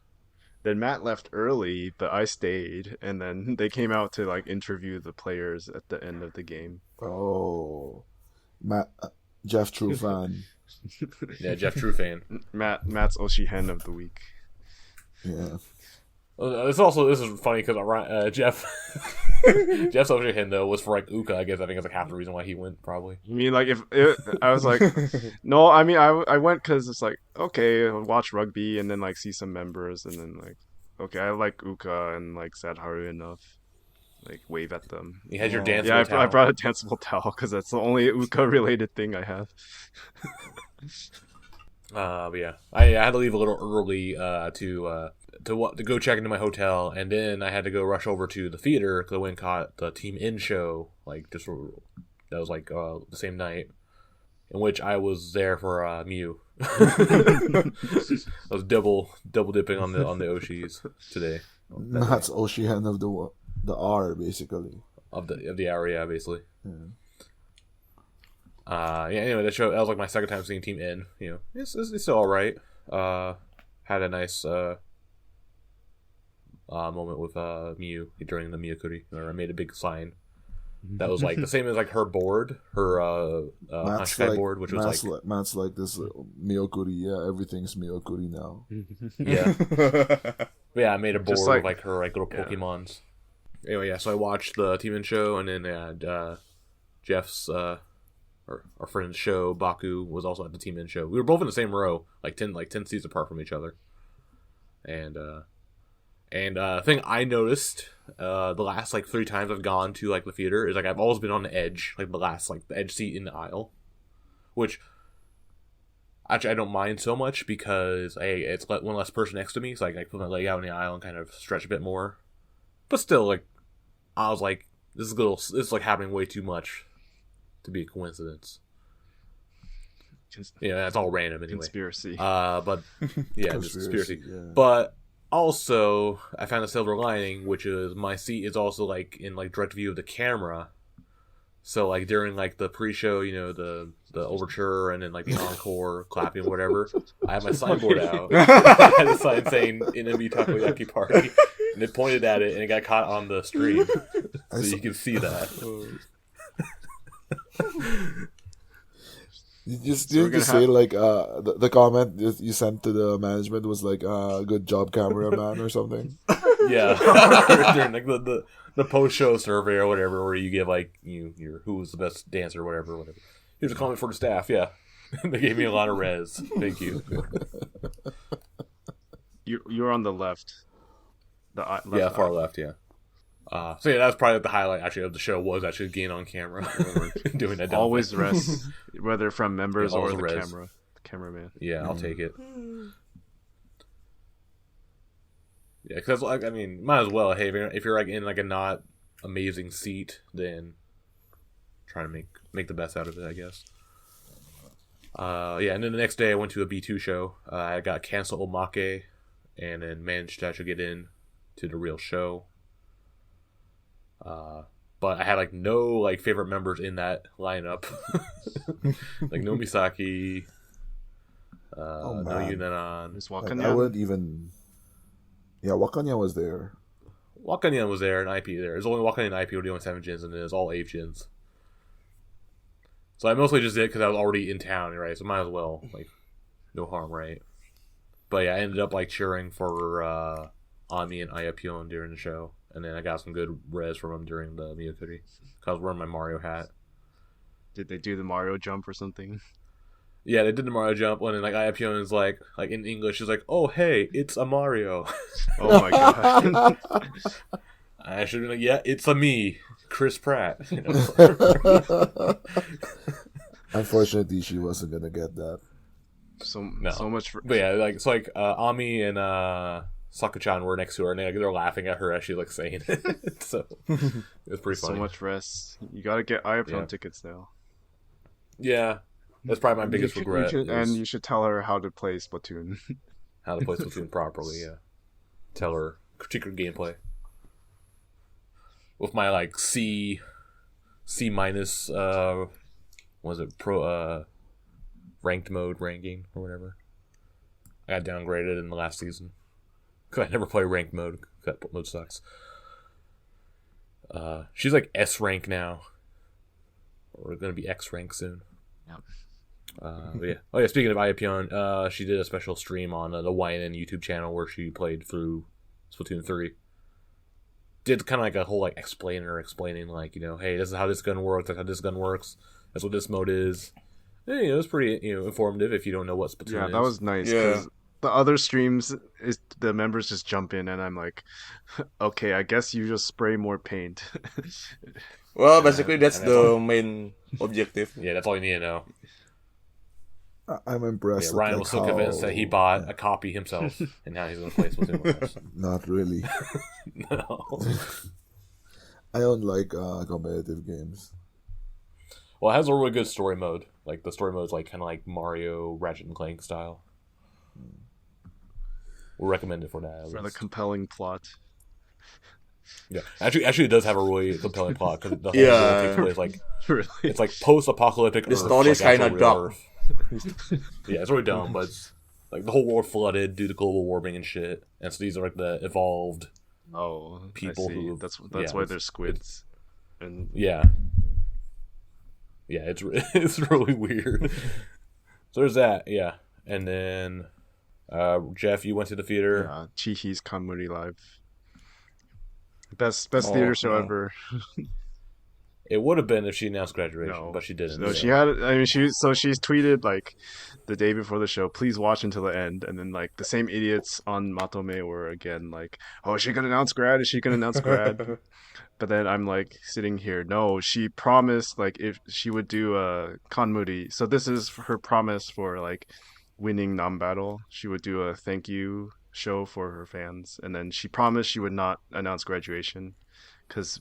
Then Matt left early, but I stayed. And then they came out to like interview the players at the end of the game. Oh, Geoff, true fan. Yeah, Geoff, true fan. Matt's Oshihen of the week. Yeah. This is funny because Geoff Jeff's Oshihen though was for like Uka. I guess I think it's like half the reason why he went probably. I mean, like I was like, no, I mean I went because it's like, okay, I'll watch rugby and then like see some members, and then like, okay, I like Uka and like Sadharu enough, like wave at them. You had your dance. Yeah, towel. I brought a danceable towel because that's the only Uka related thing I have. But yeah, I had to leave a little early to go check into my hotel, and then I had to go rush over to the theater because I went and caught the Team N show. Like that was like the same night in which I was there for Miyu. I was double dipping on the Oshis today. That's Oshihen of the R, basically. Of the area, basically. Yeah. Anyway, that was like my second time seeing Team N. You know, it's still all right. Had a nice moment with Miyu during the Miyakuri, where I made a big sign that was like the same as like her board, her Matt's Hankai like, board, which was like Matt's like this Miyokuri. Yeah, everything's Miyokuri now. yeah. Yeah, I made a board Just with like her like little Pokemons. Anyway, yeah, so I watched the Team N show, and then they had Geoff's our friend's show, Baku, was also at the Team N show. We were both in the same row, like 10 seats apart from each other. And thing I noticed the last like 3 times I've gone to like the theater is like I've always been on the edge, like the edge seat in the aisle, which actually I don't mind so much because it's one less person next to me, so like I put my leg out in the aisle and kind of stretch a bit more. But still, like I was like, this is like happening way too much to be a coincidence. Yeah, that's all random anyway. Conspiracy. But yeah, just conspiracy. Yeah. But also, I found a silver lining, which is my seat is also like in like direct view of the camera. So like during like the pre-show, you know, the overture and then like the encore clapping, whatever, I had my signboard out. I had a sign saying NMB Takoyaki Party, and it pointed at it, and it got caught on the stream, so you can see that. You just say like the comment you sent to the management was like good job cameraman or something. Yeah, during like the post show survey or whatever, where you give like your who's the best dancer or whatever. Here's a comment for the staff. Yeah, they gave me a lot of res. Thank you. You're on the left. Left yeah, far left. Yeah. So yeah, that's probably the highlight actually of the show was actually getting on camera doing that. Always res, whether from members or the res. cameraman. Yeah, I'll take it. Yeah, because like I mean, might as well. Hey, if you're like in like a not amazing seat, then try to make the best out of it, I guess. Yeah, and then the next day I went to a B2 show. I got canceled Omake, and then managed to actually get in to the real show. But I had like no like favorite members in that lineup, like no Misaki, no Yuna. There's Like, Wakayama. I wouldn't even. Yeah, Wakayama was there. Wakayama was there and Aipi there. There's only Wakayama and Aipi were the only 7 gens, and then it's all 8 gens. So I mostly just did it because I was already in town, right? So might as well, like, no harm, right? But yeah, I ended up like cheering for Ami and Ayapyon during the show. And then I got some good res from them during the Miyokuri. Because I was wearing my Mario hat. Did they do the Mario jump or something? Yeah, they did the Mario jump. And then like Ayapyon is like in English, she's like, "Oh hey, it's a Mario." Oh my god! I should have been like, "Yeah, it's a me, Chris Pratt." You know? Unfortunately, she wasn't gonna get that. So much for. But yeah, like it's like Ami and Sakuchan were next to her, and they're laughing at her as she like saying it. So it was pretty funny. So much rest. You gotta get Ayapyon tickets now. Yeah, that's probably my biggest regret. And you should tell her how to play Splatoon. How to play Splatoon properly. Yeah, tell her critique her gameplay with my like C minus. Was it pro ranked mode ranking or whatever? I got downgraded in the last season. I never play ranked mode. That mode sucks. She's like S rank now. We're gonna be X rank soon. Yep. But yeah. Oh yeah. Speaking of Ayapyon, she did a special stream on the YNN YouTube channel where she played through Splatoon 3. Did kind of like a whole like explaining like, you know, hey, this is how this gun works. That's how this gun works. That's what this mode is. And, you know, it was pretty informative if you don't know what Splatoon is. Yeah, that was nice. Yeah. The other streams is the members just jump in and I'm like, okay, I guess you just spray more paint. Well, basically that's the main objective. Yeah, that's all you need to know. I'm impressed. Yeah, Ryan was so convinced that he bought a copy himself, and now he's going to play Splatoon with us. Not really. No. I don't like competitive games. Well, it has a really good story mode. Like the story mode is like kind of like Mario Ratchet and Clank style. We'll recommend it for that. For the compelling plot. Yeah, actually, it does have a really compelling plot because the whole world takes place like Really? it's like post-apocalyptic. The Earth, story is like kind actual of real dumb. Earth. Yeah, it's really dumb, but it's, like the whole world flooded due to global warming and shit. And so these are like the evolved Oh, people I see. who That's yeah, why they're squids. and Yeah, it's it's really weird. So there's that, yeah, and then Geoff, you went to the theater. Chihhi's Kanmuri Live. Best theater show ever. It would have been if she announced graduation, No, but she didn't. No, so. she had. I mean, she's tweeted like the day before the show, please watch until the end, and then like the same idiots on Matome were again like, oh, is she gonna announce grad? Is she gonna announce grad? But then I'm like sitting here. No, she promised like if she would do a Kanmuri. So this is her promise for like winning non-battle. She would do a thank you show for her fans, and then she promised she would not announce graduation because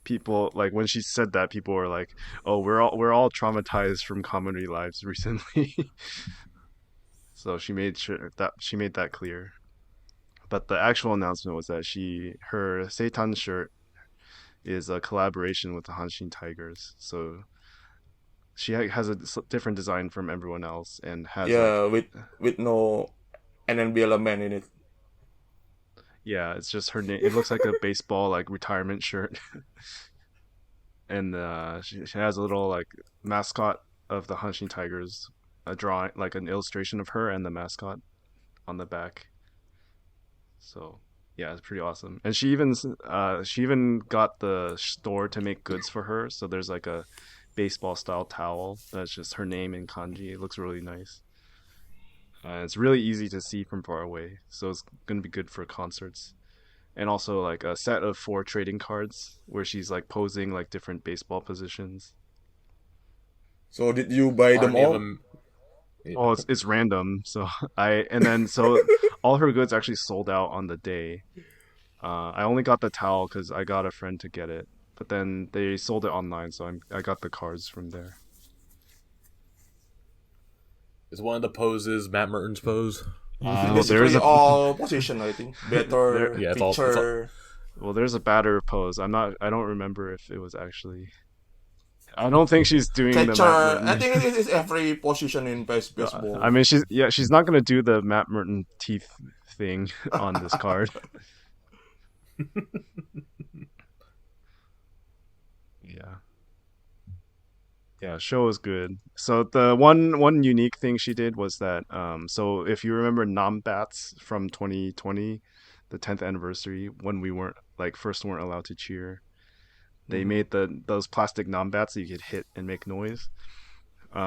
people like when she said that, people were like, oh, we're all traumatized from Kanmuri lives recently. So she made that clear. But the actual announcement was that her Seitan shirt is a collaboration with the Hanshin Tigers. So she has a different design from everyone else and has with no NNB element in it. Yeah, it's just her name. It looks like a baseball like retirement shirt. And she has a little like mascot of the Hanshin Tigers, a drawing like an illustration of her and the mascot on the back. So yeah, it's pretty awesome. And she even got the store to make goods for her. So there's like a baseball style towel that's just her name in kanji. It looks really nice. It's really easy to see from far away, so it's gonna be good for concerts. And also like a set of 4 trading cards where she's like posing like different baseball positions. So did you buy them all? Yeah. Oh, it's random. So so all her goods actually sold out on the day. I only got the towel because I got a friend to get it, but then they sold it online, so I got the cards from there. Is one of the poses Matt Merton's pose? There's all position, I think. Better Yeah, it's picture. Well, there's a batter pose. I don't remember if it was actually. I don't think she's doing Catcher. the Matt Merton. I think it is every position in baseball. I mean, she's not gonna do the Matt Merton teeth thing on this card. Yeah, show was good. So the one unique thing she did was that so if you remember Bats from 2020, the 10th anniversary, when we weren't allowed to cheer, they made those plastic Bats that you could hit and make noise.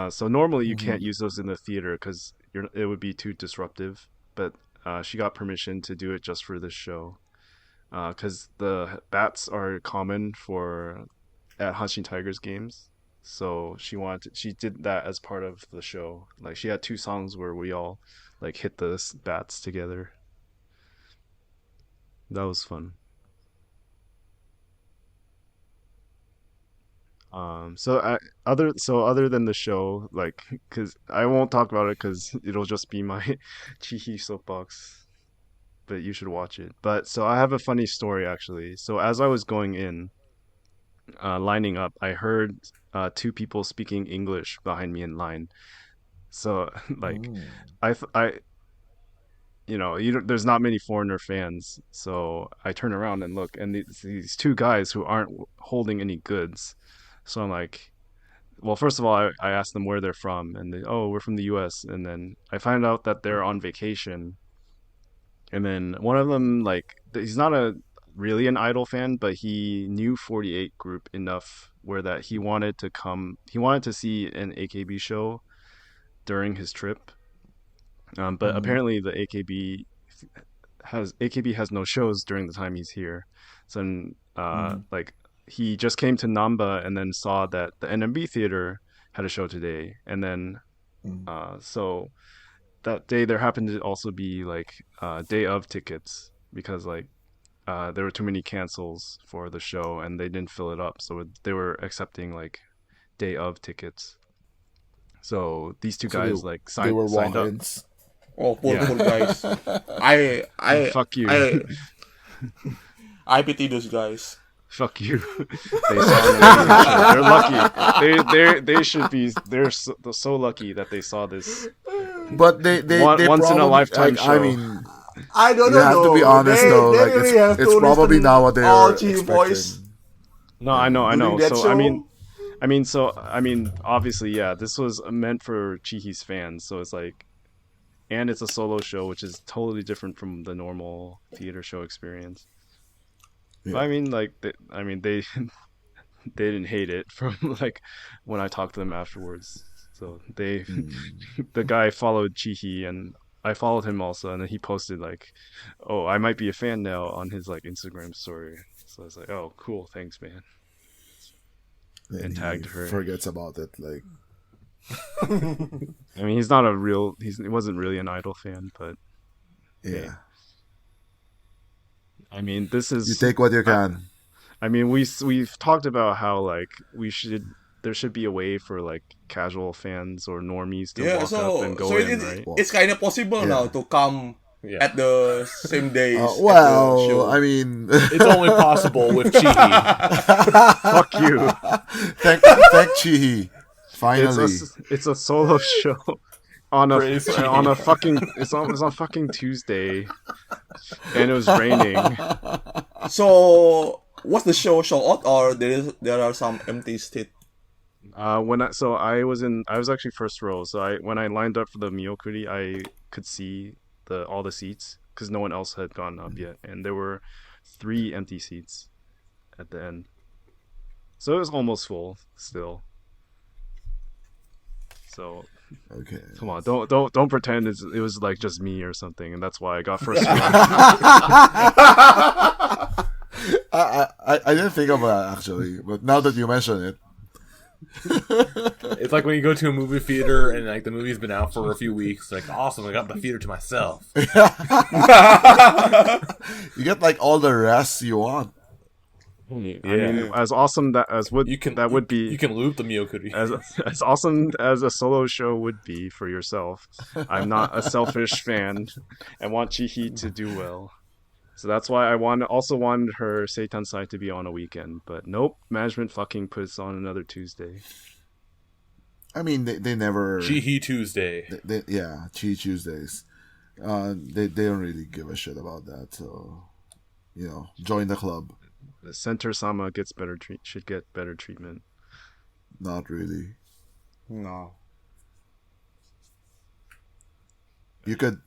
So normally you can't use those in the theater because it would be too disruptive. But she got permission to do it just for this show, because the bats are common at Hanshin Tigers games. So she did that as part of the show. Like she had 2 songs where we all like hit the bats together. That was fun. Other than the show, like, cause I won't talk about it because it'll just be my Chihhi soapbox, but you should watch it. But so I have a funny story actually. So as I was going in, lining up, I heard 2 people speaking English behind me in line. So like, there's not many foreigner fans. So I turn around and look, and these 2 guys who aren't holding any goods. So I'm like, well, first of all, I asked them where they're from, and we're from the U.S. And then I find out that they're on vacation. And then one of them, like, he's not really an Idol fan, but he knew 48 group enough where that he wanted to see an AKB show during his trip. But apparently the AKB has no shows during the time he's here. So like, he just came to Namba and then saw that the NMB theater had a show today, and then so that day there happened to also be like day of tickets because like there were too many cancels for the show and they didn't fill it up, so they were accepting like day of tickets. So these 2 guys signed up. Oh, poor guys. I fuck you. I pity those guys. Fuck you. They saw they're lucky. They should be. They're so lucky that they saw this. But they once in a lifetime show. I mean, I don't you know. have to be honest though. Like it's probably not what they were expecting. Boys. No, I know. During that So show, I mean, obviously, yeah, this was meant for Chihhi's fans. So it's like, and it's a solo show, which is totally different from the normal theater show experience. But Yeah. I mean, like, they they didn't hate it from like when I talked to them afterwards. So they, Mm. the guy followed Chihhi and I followed him also, and then he posted like, "Oh, I might be a fan now" on his like Instagram story. So I was like, "Oh, cool, thanks, man," And and he tagged her. forgets about it. Like, I mean, he's not a real, he wasn't really an idol fan, but yeah, I mean, this you is, take what you can. I mean, we've talked about how like there should be a way for like casual fans or normies to yeah. walk up and go in, right? It's kind of possible Yeah. now to come Yeah. at the same days. at the Well, show. I mean, It's only possible with Chihhi. Fuck you. thank Chihhi. Finally, It's a solo show on Praise a fucking it's on fucking Tuesday, and it was raining. So, what's the show out, or there are some empty seats? I was actually first row, so when I lined up for the Miyokuri, I could see all the seats because no one else had gone up yet, and there were 3 empty seats at the end, so it was almost full still. So okay. come on, don't pretend it was like just me or something, and that's why I got first row. I didn't think of that actually, but now that you mention it, It's like when you go to a movie theater and like the movie's been out for a few weeks. Like, awesome, I got the theater to myself. you get like all the rest you want. I mean, as awesome that would be. You can loop the Miyokuri. As awesome as a solo show would be for yourself, I'm not a selfish fan and want Chihhi to do well. So that's why I also wanted her Seitansai to be on a weekend, but nope, management fucking puts on another Tuesday. I mean, they never. Chihhi Tuesday. Yeah, Chihhi Tuesdays. They don't really give a shit about that. So, join the club. The Center Sama should get better treatment. Not really. No. You could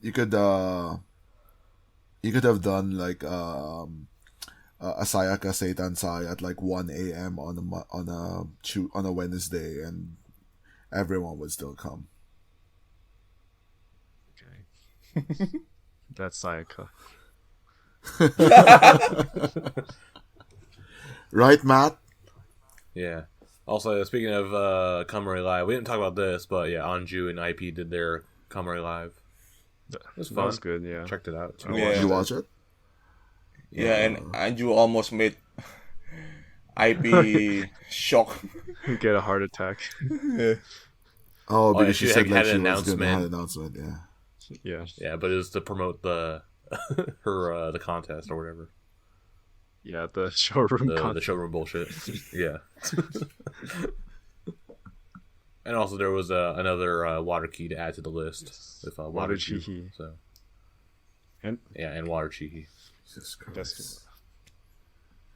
have done like a Sayaka Seitansai at like 1 a.m. on a Wednesday, and everyone would still come. Okay. That's Sayaka. Right, Matt? Yeah. Also, speaking of Kanmuri Live, we didn't talk about this, but yeah, Anju and Aipi did their Kanmuri Live. It was fun. That was good, yeah. Checked it out. Yeah. Did you watch it? Yeah, and Anju almost made IP shock. Get a heart attack. Oh, because she she said had like an she was gonna have announcement. an announcement. Yeah. Yeah. Yeah, but it was to promote the her the contest or whatever. Yeah, the showroom The showroom bullshit. Yeah. And also there was another water key to add to the list with water Chihhi. So And water Chihhi. Jesus Christ.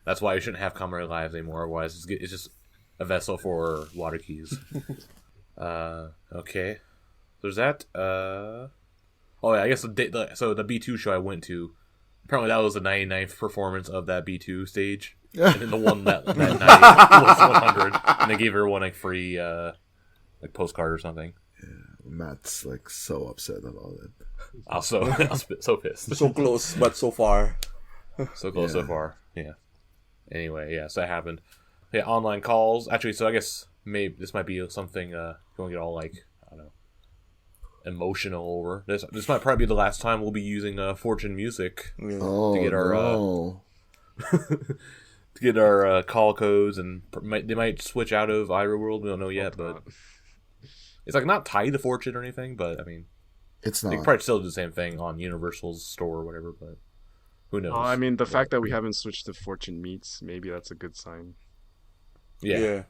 That's why you shouldn't have Kanmuri Lives anymore. Otherwise, it's just a vessel for water keys. Okay. There's that. Oh yeah, I guess the B2 show I went to. Apparently, that was the 99th performance of that B2 stage, and then the one that night was 100, and they gave everyone like free like postcard or something. Yeah, Matt's like so upset about it. I was so pissed. So close, but so far. So close so far. Yeah. Anyway, yeah, so that happened. Yeah, online calls. Actually, so I guess maybe this might be something you won't get all like, I don't know, emotional over. This might probably be the last time we'll be using Fortune Music Oh, to get our no. to get our call codes, and they might switch out of iReworld. We don't know yet, but it's like not tied to Fortune or anything. But I mean, It's they not. could probably still do the same thing on Universal's store or whatever. But who knows? I mean, the fact that we haven't switched to Fortune Meets, maybe that's a good sign. Yeah,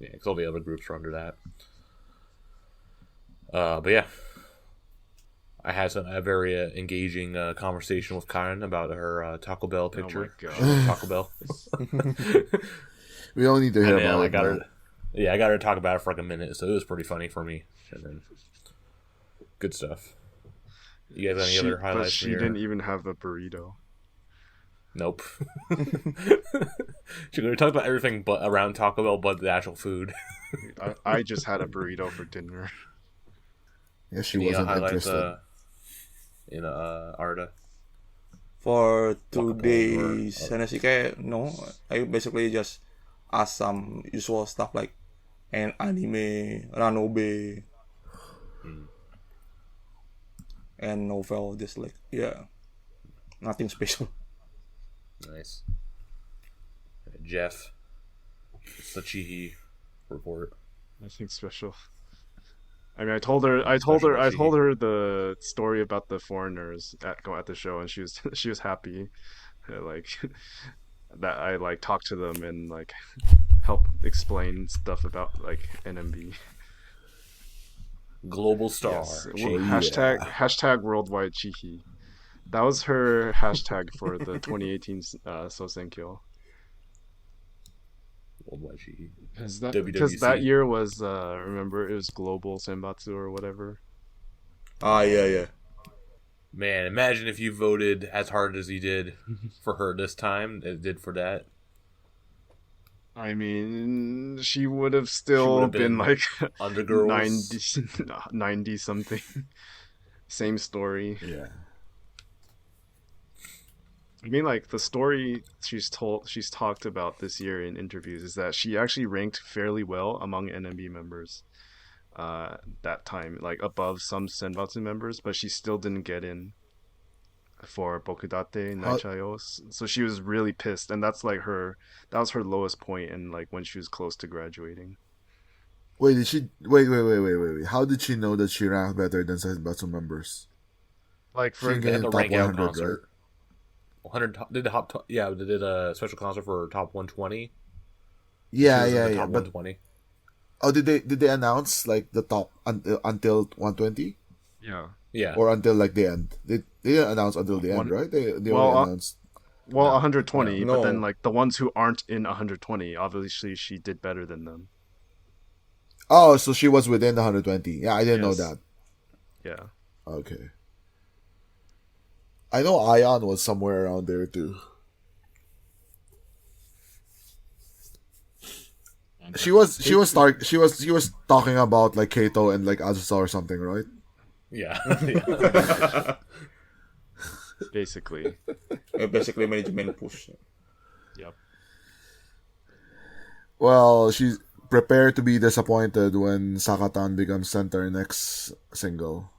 because all the other groups are under that. But yeah. I had a very engaging conversation with Karen about her Taco Bell picture. Oh my She loves Taco Bell. We don't need to hear And then about I it. got man. her. Yeah, I got her to talk about it for like a minute, so it was pretty funny for me. And then, good stuff. You guys have any other But highlights? she from your... didn't even have the burrito. Nope. She talked about everything but around Taco Bell, but the actual food. I just had a burrito for dinner. Yeah, she Any wasn't highlights interested. in Arda? For Wakapon today's or- Senashike, no. I basically just ask some usual stuff like an anime, ranobe, and novel. Just like, yeah, nothing special. Nice. Geoff. It's the Chihhi report. Nothing special. I mean, I told her the story about the foreigners at the show, and she was happy, like that I like talked to them and like help explain stuff about like NMB. Global star. Yes. Chihhi. Hashtag worldwide Chihhi. That was her hashtag for the 2018 Sosenkyo. Worldwide Chihhi. Because WWC. that year was remember it was global Senbatsu or whatever. Yeah. Man, imagine if you voted as hard as you did for her this time as did for that. I mean, she would have still would've been been like Undergirls. 90 something. Same story. Yeah. I mean, like the story she's talked about this year in interviews is that she actually ranked fairly well among NMB members. That time, like above some Senbatsu members, but she still didn't get in for Bokudate Naichayo. So she was really pissed, and that was her lowest point, and like when she was close to graduating. Wait, did she? Wait. How did she know that she ranked better than Senbatsu members? Like She for didn't They get had in the top rank out 100, right? concert. 100 did the top yeah, they did a special concert for top 120. Yeah, She was in the yeah. top But 120. oh, did they announce like the top until 120 Yeah. Yeah. or until like the end? They didn't announce until the end, right? They Well, only announced. Well, No. 120, but then No. like the ones who aren't in 120, obviously she did better than them. Oh, so she was within the 120. Yeah, I didn't know Yes. that. Yeah. Okay. I know Ion was somewhere around there too. She was talking about like Kato and like Azusa or something, right? Yeah. Basically. Basically, management push. Yep. Well, she's prepared to be disappointed when Sakatan becomes center next single.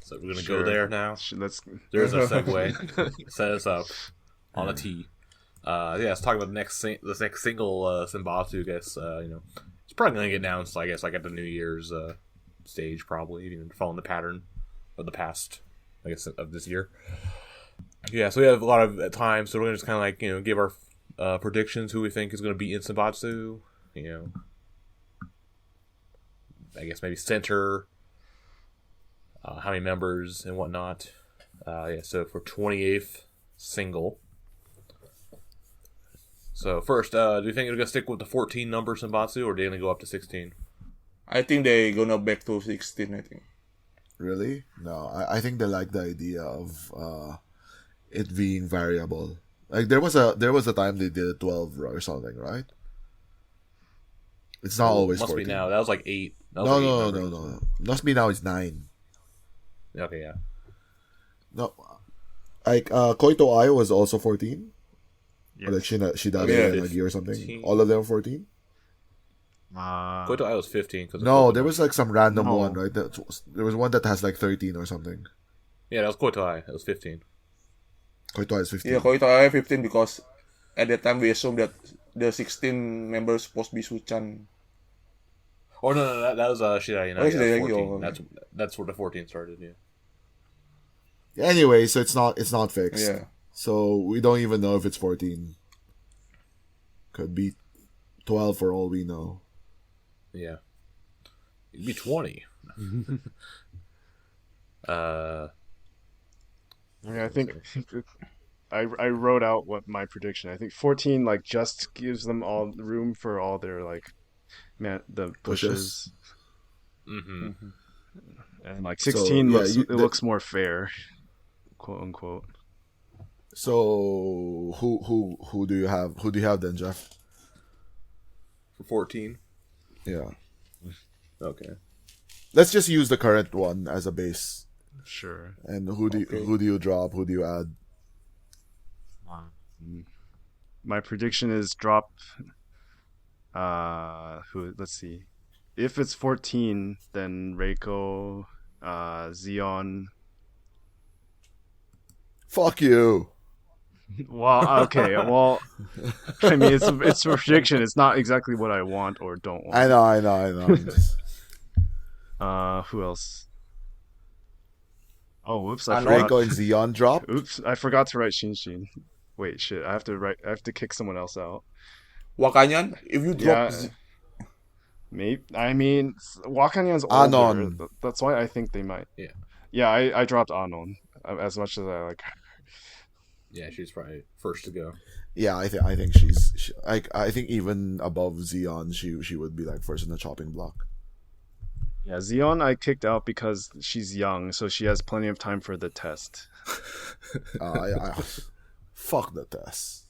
So we're gonna Sure. go there now. Let's. There's a segue. Set us up on a tee. Yeah, let's talk about the next single Senbatsu. I guess it's probably gonna get announced. I guess like at the New Year's stage, probably following the pattern of the past. I guess of this year. Yeah, so we have a lot of time. So we're gonna just kind of like give our predictions who we think is gonna be in Senbatsu. I guess maybe center. How many members and whatnot. Yeah, so for 28th single. So first, do you think they're gonna stick with the 14 number Senbatsu, or are they gonna go up to 16? I think they gonna back to 16. I think. Really? No, I think they like the idea of it being variable. Like there was a time they did 12 or something, right? It's not always Must 14. be now. That was like 8. That was No, like no, 8 no, numbers. no. Must be now it's 9. Okay, yeah. No, like Koito Ai was also 14. Or like Yes. Shidare Yeah, and Nagi or something. 15. All of them 14. Koito I was 15. Cause of No, Koito. there was like some random No. one, right? There was one that has like 13 or something. Yeah, that was Koito I. That was 15. Koito Ai is 15. Yeah, Koito I 15 because at that time we assumed that the 16 members supposed to be Suchan. Or no, that was Shidai. Oh, Shidai, 14. oh. That's where the 14 started. Yeah. Anyway, so it's not fixed. Yeah. So we don't even know if it's 14. Could be 12 for all we know. Yeah. You'd be 20. I think I wrote out what my prediction. I think 14 like just gives them all room for all their like the pushes. Mm-hmm. And like So, 16 yeah, it looks more fair, quote unquote. So who do you have? Who do you have then, Geoff? For 14? Yeah. Okay. Let's just use the current one as a base. Sure. And who do you drop? Who do you add? My prediction is drop. Let's see. If it's 14, then Reiko, Zeon. Fuck you. Well, okay. Well, I mean, it's a prediction. It's not exactly what I want or don't want. I know. Who else? Oh, whoops! I forgot. Reiko and Zeon drop. Oops! I forgot to write Shinshin. Wait, shit! I have to kick someone else out. Wakanyan, if you drop... Yeah. Maybe. I mean, Wakanyan's older. Anon. That's why I think they might. Yeah. Yeah, I dropped Anon as much as I like her. Yeah, she's probably first to go. Yeah, I think she's I think even above Zeon, she would be like first in the chopping block. Yeah, Zeon I kicked out because she's young, so she has plenty of time for the test. Fuck the test.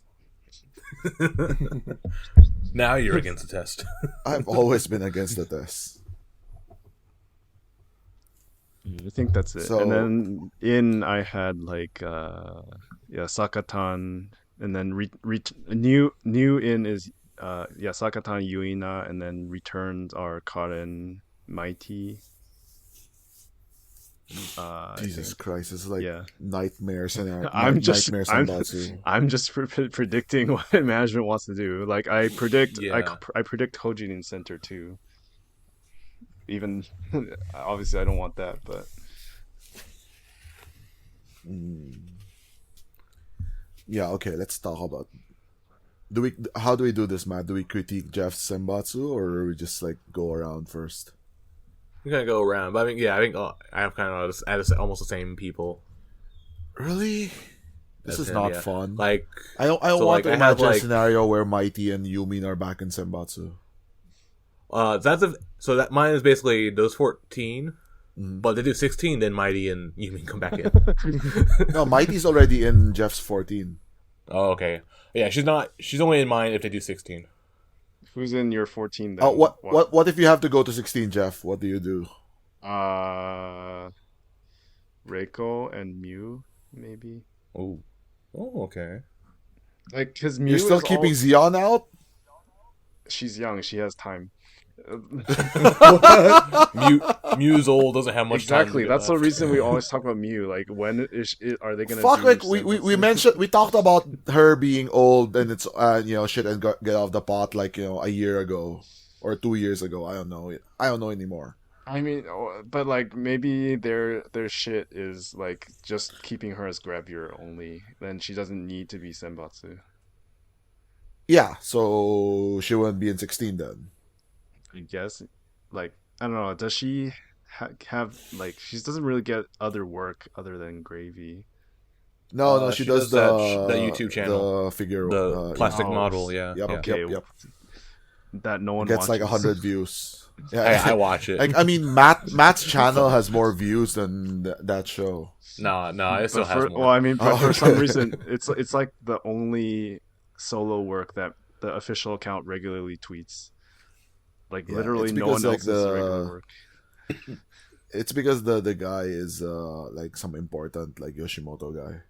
Now you're against the test. I've always been against the test. I think that's it. So- And then I had like Sakatan, and then new in is Sakatan Yuina, and then returns are Karen Mighty. Jesus Christ, it's like Yeah. nightmare scenario. I'm just nightmare Senbatsu. I'm just predicting what management wants to do. Like I predict Yeah. I predict Hojin in center too. Even obviously I don't want that, but Yeah, okay, let's talk about. How do we do this, Matt? Do we critique Geoff's Senbatsu, or we just like go around first? We're gonna go around, but I think I have kind of almost the same people. Really? This as is him, not yeah. fun. Like, I don't so, want like, to I have, imagine a like- scenario where Mighty and Yumin are back in Senbatsu. so that mine is basically those 14, but they do 16, then Mighty and Yumi come back in. No, Mighty's already in Geoff's 14. Oh, okay. Yeah, she's only in mine if they do 16. who's in your 14 then? Oh, what if you have to go to 16, Geoff? What do you do? Reiko and Miyu maybe. Oh, okay. Like cuz Miyu You're still is keeping Zeon out? she's young, she has time. Mew's old, doesn't have much time. Exactly. That's the reason we always talk about Miyu. Like, when are they gonna? Fuck! do Like Senbatsu? we talked about her being old and it's shit and get off the pot like a year ago or 2 years ago. I don't know anymore. I mean, but like maybe their shit is like just keeping her as grab gear only. Then she doesn't need to be Senbatsu. Yeah, so she wouldn't be in 16 then. I guess. Like I don't know. Does she have like she doesn't really get other work other than gravy? No, she does the that YouTube channel, the figure, the plastic oh, model. Yeah, Yep, yeah. Okay. yep. That no one Gets like watches. 100 views. Yeah, I watch it. Like I mean, Matt's channel has more views than that show. No, it still But has for, more. well, I mean, but Oh, for some okay. reason, it's like the only solo work that the official account regularly tweets. Like Yeah, literally, it's no one because, like, else's regular work. It's because the guy is like some important like Yoshimoto guy.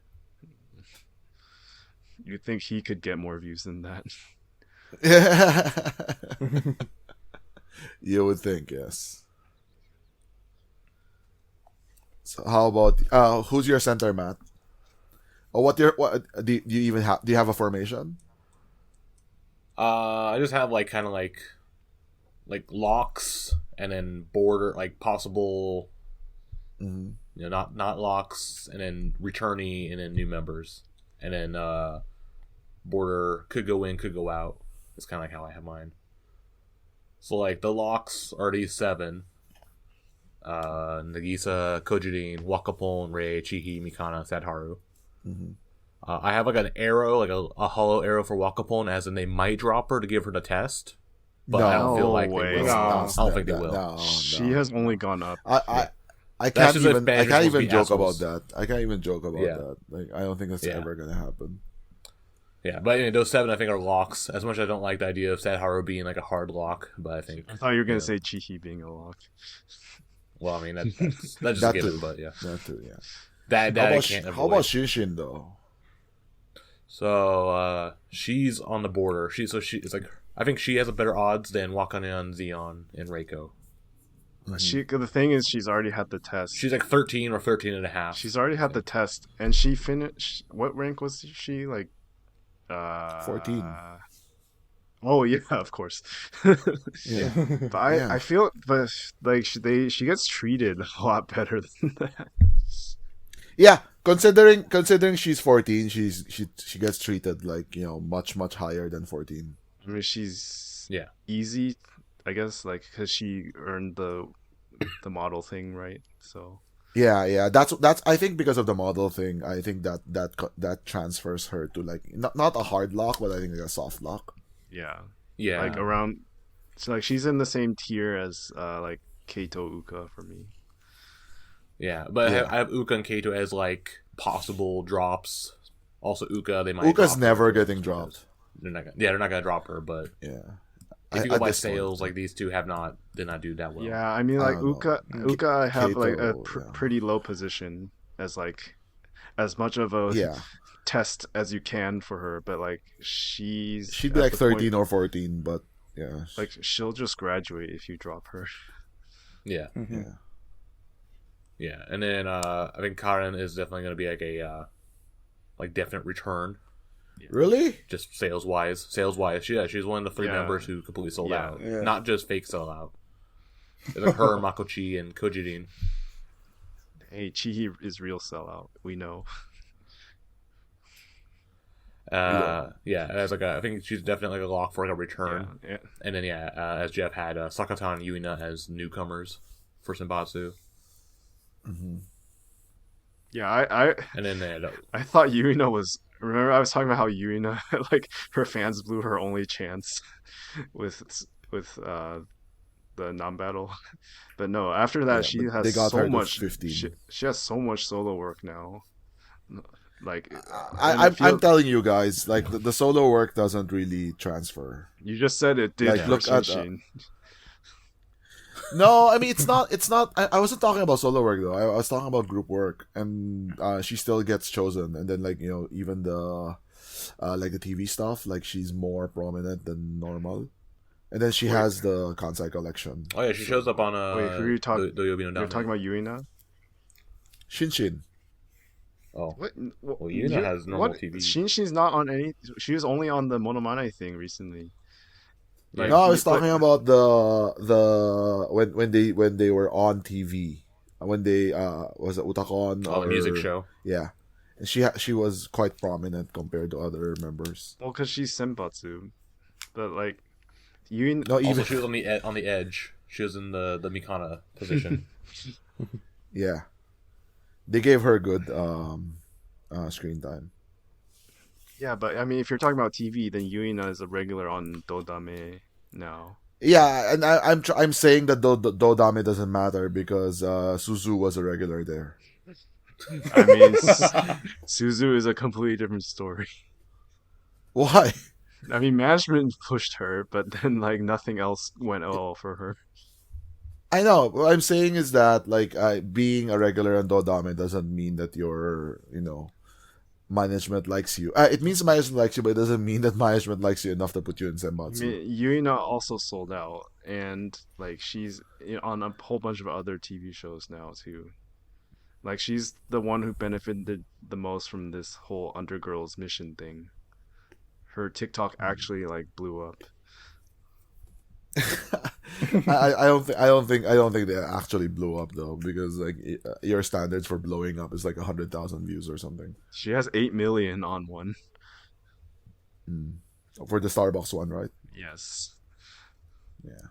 You'd think he could get more views than that. You would think, yes. So how about who's your center, Matt? Or do you even have? Do you have a formation? I just have like kind of like locks and then border like possible, not locks and then returnee and then new members and then border could go in, could go out. It's kind of like how I have mine. So like the locks are these 7, Nagisa, Kojidin, Wakapon, Rei, Chihhi, Mikana, Sadharu. Mhm. I have like an arrow, like a hollow arrow for Wakapon, as in they might drop her to give her the test, but I don't feel No like way. they will. No. I don't think they will. No, She no. has only gone up. I That's can't just if even. I managers can't will even be joke about assholes. that. I can't even joke about Yeah. that. Like, I don't think that's Yeah. ever gonna happen. Yeah, but anyway, those 7 I think are locks. As much as I don't like the idea of Sadharu being like a hard lock, but I think, I thought you were gonna Yeah. say Chihhi being a lock. well, I mean that's just That a given, too. but yeah, That too. Yeah. that How I about can't avoid. how about Shinshin though? So she's on the border. It's like I think she has a better odds than Wakane, Zeon, and Reiko. The thing is, she's already had the test. She's like 13 or 13 and a half. She's already had the test, and she finished. What rank was she? Like, 14. Oh yeah, of course. Yeah. But I, Yeah. I feel, but like she gets treated a lot better than that. Yeah, considering she's 14, she gets treated like, much higher than 14. I mean, she's Yeah. easy, I guess, like because she earned the model thing, right? So Yeah, that's I think because of the model thing, I think that transfers her to like not a hard lock, but I think like a soft lock. yeah, Yeah. like around. So like she's in the same tier as like Keito Uka for me. Yeah, but Yeah. I have Uka and Kato as like possible drops. Also, Uka, they might. Uka's drop her never just getting because dropped. they're not gonna drop her. But Yeah. if you go At by this point. sales, like these two did not do that well. Yeah, I mean I like don't know. Uka I have like a Keito, yeah. pretty low position as like as much of a Yeah. test as you can for her, but like she'd She'd be like 13 or 14, but yeah. like she'll just graduate if you drop her. Yeah, Yeah. yeah. And then I think Karen is definitely gonna be like a like definite return, Really? just sales wise. She's one of the 3 Yeah. members who completely sold Yeah. out, Yeah. not just fake sell out. It's like her, Makochi, and Kojidin. Hey, Chihhi is real sellout. We know. Yeah, as like I think she's definitely like a lock for like a return. Yeah. And then as Geoff had Sakata and Yuna as newcomers for Senbatsu, Yeah, and then I thought Yuna was. Remember, I was talking about how Yuna, like her fans blew her only chance with the non-battle, but no. After that, Yeah, she but has they got so her to much. 15. She has so much solo work now. Like I'm telling you guys, like the solo work doesn't really transfer. you just said it did. Like, for look at, Shinshin. No, I mean it's not. I wasn't talking about solo work though. I was talking about group work, and she still gets chosen. And then like even the like the TV stuff, like she's more prominent than normal. And then she has the Kansai collection. oh yeah, she shows up on Wait, who are you talking? Doyobi no You're Dame. talking about Yuna? Shinshin. Oh, What? well, Yuna has normal TV. Shinshin's not on any. She was only on the Monomane thing recently. Yeah. No, I was talking about the when they were on TV. When they was it Utakon oh, or the music show. Yeah, and she was quite prominent compared to other members. Well, because she's Senbatsu, but like Yuna. No, even Also, she was on the edge. She was in the Mikana position. yeah, they gave her good screen time. Yeah, but I mean, if you're talking about TV, then Yuna is a regular on Dodame now. Yeah, and I'm saying that Dodame doesn't matter because Suzu was a regular there. I mean, Suzu is a completely different story. Why? I mean, management pushed her, but then like nothing else went well for her. I know. What I'm saying is that like being a regular on Dodame doesn't mean that you're management likes you. It means management likes you, but it doesn't mean that management likes you enough to put you in I Senbatsu. mean, Yuna also sold out, and like she's on a whole bunch of other TV shows now too. Like she's the one who benefited the most from this whole Undergirls mission thing. Her TikTok actually like blew up. I don't think they actually blew up though, because like your standards for blowing up is like 100,000 views or something. She has 8 million on one. For the Starbucks one, right? Yes. Yeah.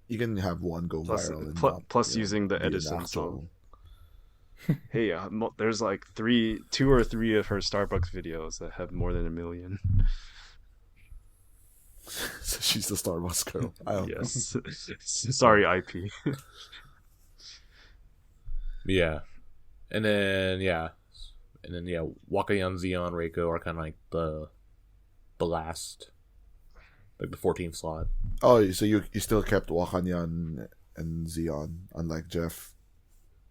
You can have one go Plus, viral and plus not, using the be an Edison actual- song. Hey, there's like 2 or 3 of her Starbucks videos that have more than 1 million. So she's the Starbucks girl. I don't know. Yes. Sorry, IP. Yeah. And then Wakayama, Zeon, Reiko are kind of like the last, like the 14th slot. Oh, so you still kept Wakanyan and Zeon, unlike Geoff.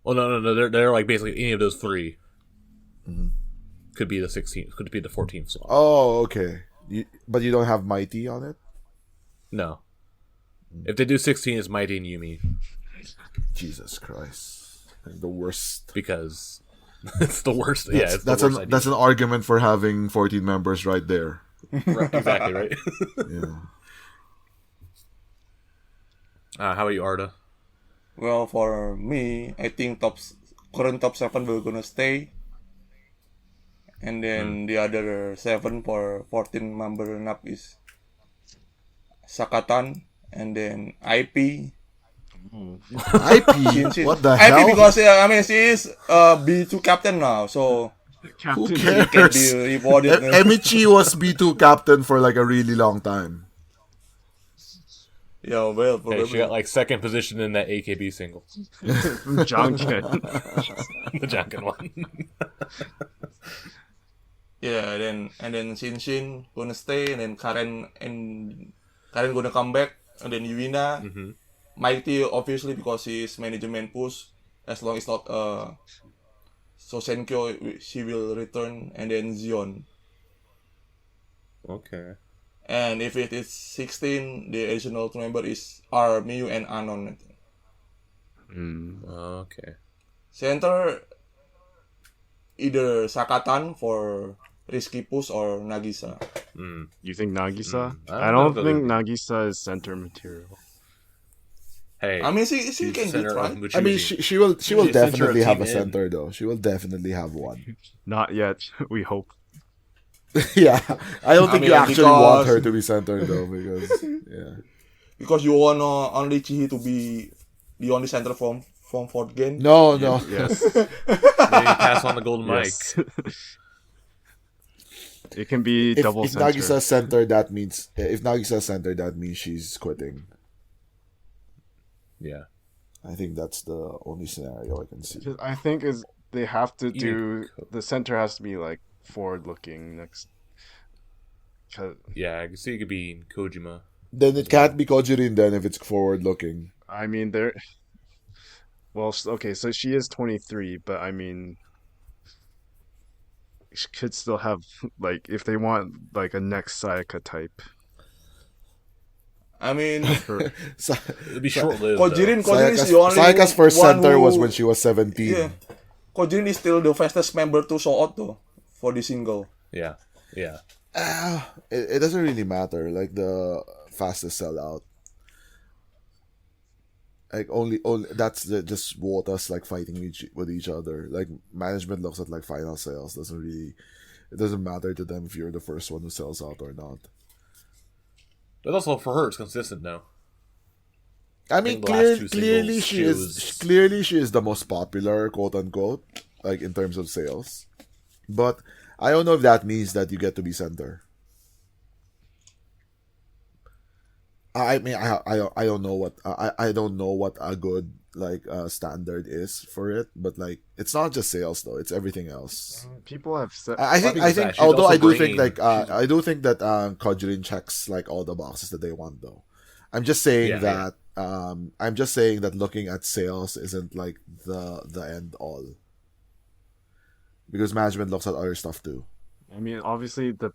Well, no, they're like basically any of those 3 Mhm. could be the 16th, could be the 14th slot. Oh, okay. But you don't have Mighty on it? No. If they do 16, it's Mighty and Yumi Jesus Christ. The worst. because it's the worst. Yeah, it's That's the worst idea. that's an argument for having 14 members right there. Right, exactly right. Yeah. How about you, Arda? Well, for me, I think current top 7 will gonna stay. And then the other 7 for 14 member lineup is Sakatan, and then Aipi. IP? Shinshin. What the Aipi hell? Uh, because she is B2 captain now, so Who Captain. she can cares? be rewarded. Emichi was B2 captain for like a really long time. Yeah, well, Hey, probably. she got like second position in that AKB single, Junket. the Janken one. Yeah, and then Shinshin gonna stay, and then Karen gonna come back, and then Yuna, Mighty obviously because he is management push. As long as not Sosenkyo, she will return, and then Zion. Okay. And if it is 16, the additional 2 member are Miyu and Anon. Okay. Center either Sakatan for risky push or Nagisa. You think Nagisa? I I don't don't know think if Nagisa is center material. Hey, I mean, she she's can center do of right. I mean, Muchuji. she will She's center of definitely have Team a N. center though. She will definitely have one. Not yet. We hope. Yeah, I don't think mean, you actually because- want her to be center though, because yeah. Because you want only Chihhi to be the only center from 4th game. No. Yes. Maybe pass on the golden Yes. mic. It can be If double center. Nagisa's center, that means she's quitting. Yeah. I think that's the only scenario I can see. I think is they have to You do could- the center has to be like forward looking next. 'Cause- Yeah, I can see it could be Kojima. Then it can't be Kojirin then if it's forward looking. I mean there. Well, okay, so she is 23, but I mean, she could still have like if they want like a next Sayaka type. I mean, For, It'd be short lived. Kojirin is the only Sayaka's first one center who- was when she was 17. Yeah. Kojirin is still the fastest member to show out though for the single. Yeah. Yeah. It doesn't really matter. Like the fastest sellout. Like only that's just Wotas like fighting with each other. Like management looks at like final sales. It doesn't matter to them if you're the first one who sells out or not. But also for her, it's consistent now. I mean, think the last two clearly singles she is the most popular, quote unquote, like in terms of sales. But I don't know if that means that you get to be center. I mean, I don't know what I don't know what a good like standard is for it, but like it's not just sales though; it's everything else. people have said. I think she's although also I do think bringing- like I do think that Kojirin checks like all the boxes that they want though. I'm just saying Yeah, that I'm just saying that looking at sales isn't like the end all, because management looks at other stuff too. I mean, obviously, the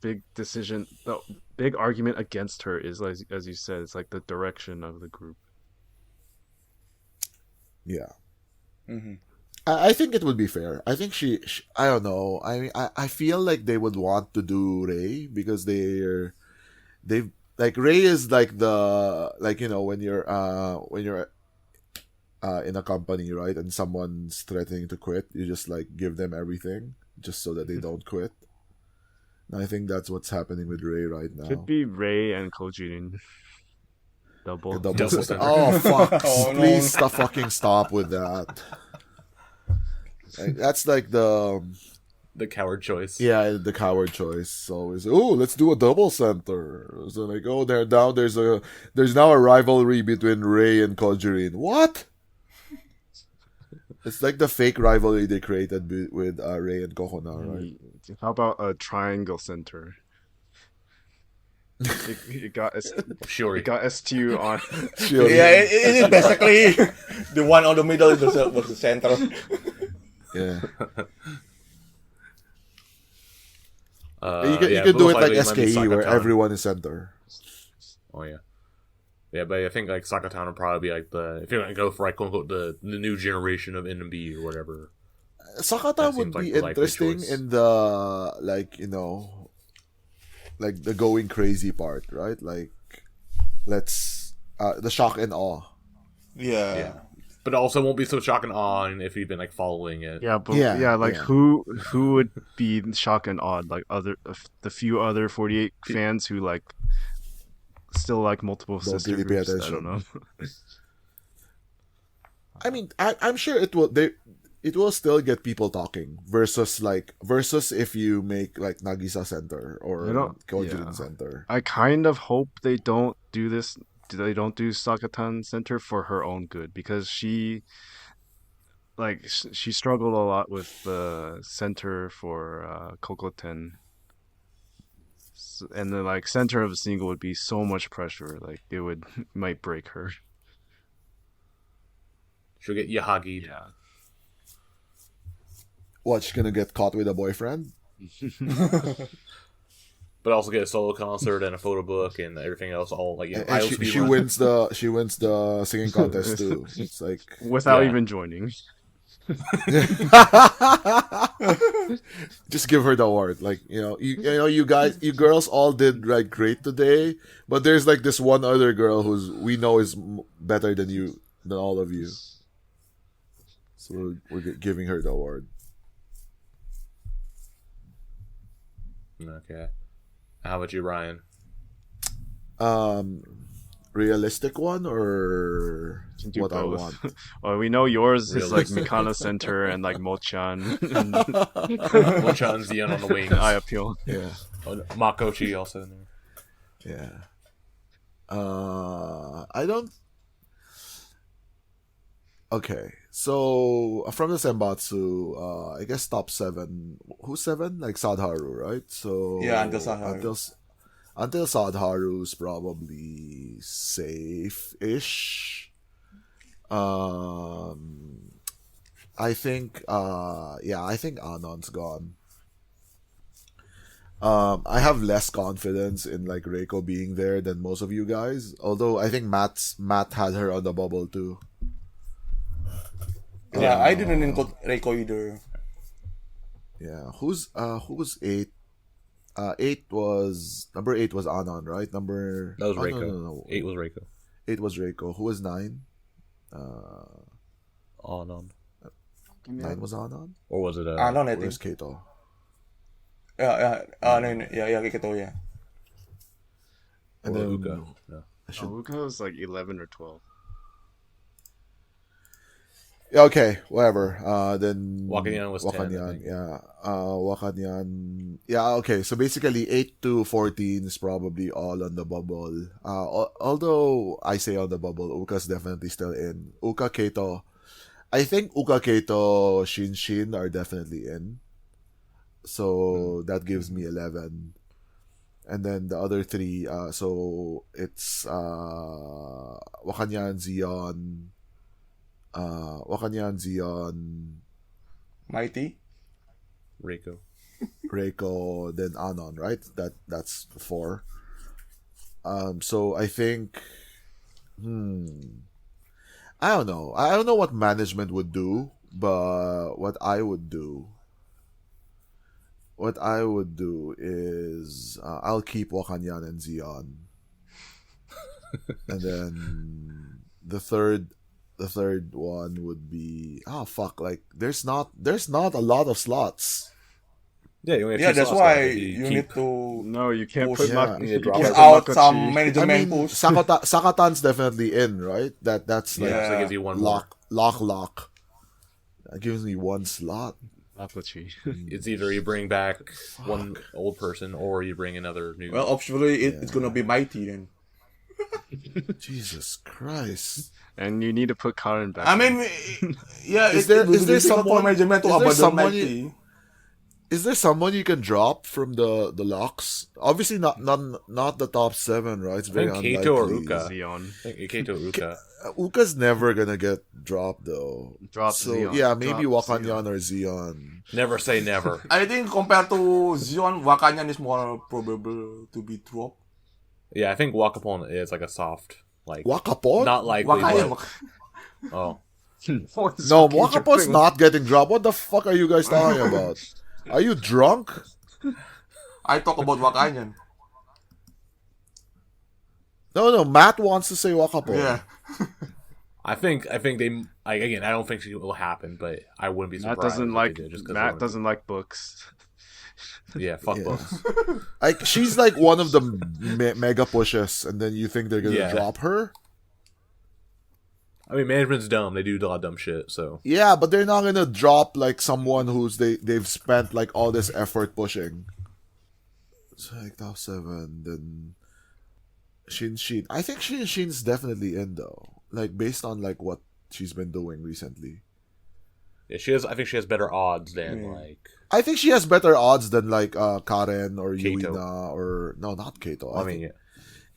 big argument against her is, like, as you said, it's like the direction of the group. Yeah. Mm-hmm. I think it would be fair. I think she I don't know. I mean, I feel like they would want to do Ray because they've like Ray is like the like when you're in a company, right, and someone's threatening to quit, you just like give them everything just so that they don't quit. And I think that's what's happening with Ray right now. Could be Ray and Kojirin. Double. Double center. center. Oh fuck! Oh, no. Please stop with that. Like, that's like the coward choice. the coward choice. So it's let's do a double center. So like there's now a rivalry between Ray and Kojin. What? It's like the fake rivalry they created with Ray and Kokona, right? How about a triangle center? It got Sure. it got STU on. Sure. Yeah, it is basically the one on the middle was the center. Yeah. Yeah, you could do it like most likely it might be SKE where Sakatown. everyone is center. Oh yeah. Yeah, but I think like Sakatown would probably be like if you're gonna go for like quote unquote the new generation of NMB or whatever. Sakata That would seems like be the likely interesting choice. in the like the going crazy part, right? Like let's the shock and awe. Yeah. But also won't be so shock and awe if you've been like following it. Yeah, but Yeah, like yeah. who would be shock and awed? Like the few other 48 fans who like still like multiple Don't sister really pay groups. I attention. don't know. I mean, I'm sure it will still get people talking versus if you make like Nagisa Center or I don't- Kojin yeah. Center. I kind of hope they don't do this. They don't do Sakatan Center for her own good because she struggled a lot with the center for Kokoten. And the like center of a single would be so much pressure, like it might break her. She'll get Yahagi. Yeah. What, she's gonna get caught with a boyfriend? But also get a solo concert and a photo book and everything else all like And idols she be wins the singing contest too. It's like Without Yeah. even joining. just give her the award. Like, you girls all did like great today, but there's like this one other girl we know is better than all of you. So we're giving her the award. Okay. How about you, Ryan? Realistic one or Can do what I both. want? Well, we know yours is like Realistic. Mikana Center and like Mochan and Mochan, Zion on the wings. Ayapyon. Yeah. Oh, Makochi also in there. Yeah. I don't. Okay, so from the Senbatsu, I guess top 7. Who's 7? Like Sadharu, right? So Yeah, until Sadharu. Until Sadharu's probably safe-ish. I think Anon's gone. I have less confidence in like Reiko being there than most of you guys. Although I think Matt had her on the bubble too. Yeah, I didn't include Reiko either. Yeah, who was 8? 8 was number 8 was Anon, right? That was Reiko. No. 8 was Reiko. 8 was Reiko. Who was 9? Anon. 9 was Anon. Or was it Anon, I think. Where's Kato? Yeah, Kikito, yeah. And or then Uka? No. Luca was like 11 or 12. Yeah, okay, whatever. Then Wakayama was 10, I Wakanyan, think. yeah. Wakanyan. Yeah, okay. So basically 8 to 14 is probably all on the bubble. Although I say on the bubble, Uka's definitely still in. Uka, Kato. I think Uka, Kato, Shinshin are definitely in. So that gives me 11. And then the other 3, so it's Wakanyan, Zion, Mighty. Reiko. Reiko, then Anon, right? That's 4. So I think, I don't know. I don't know what management would do, but what I would do is I'll keep Wakanyan and Zion, and then the third one would be like there's not a lot of slots. Yeah, you only have Yeah, two that's slots why left if you keep- need to No, you can't push, put Yeah. You you drop push can't it. put out some Makochi. I management mean, push. Sakatan's definitely in, right? That's like Yeah, so it Yeah. gives you one more. lock. That gives me one slot. Makochi. It's either you bring back one old person or you bring another new. Well, obviously it's Yeah. gonna be mighty then. Jesus Christ. And you need to put Karen back. I in. mean, yeah, Is it there will be difficult for someone- management to is there abandon someone mighty. Is there someone you can drop from the locks? Obviously not the top 7, right? It's I very think unlikely. Kato or Uka. Zeon. I think Kato Uka. Uka's never gonna get dropped though. Drop So Zeon. yeah, maybe Drop Wakanyan or Zeon. Never say never. I think compared to Zion, Wakanyan is more probable to be dropped. Yeah, I think Wakapon is like a soft, like Wakapon? not likely. Wakayan. But, oh, No, Wakapon's not getting dropped. What the fuck are you guys talking about? Are you drunk? I talk about Wakanyan. No, Matt wants to say Wakapon. Yeah. I think they. Again, I don't think it will happen, but I wouldn't be Matt surprised. doesn't if like they did, just 'cause Matt they doesn't like books. Yeah, fuck Yeah. books. Like she's like one of the mega pushes, and then you think they're gonna Yeah. drop her? I mean, management's dumb. They do a lot of dumb shit. So Yeah, but they're not gonna drop like someone who's they've spent like all this effort pushing. It's like top 7, then Shinshin. I think Shinshin's definitely in though. Like based on like what she's been doing recently. yeah, she has. I think she has better odds than like. I think she has better odds than like Karen or Kato. Yuina or no, not Kato. I mean, think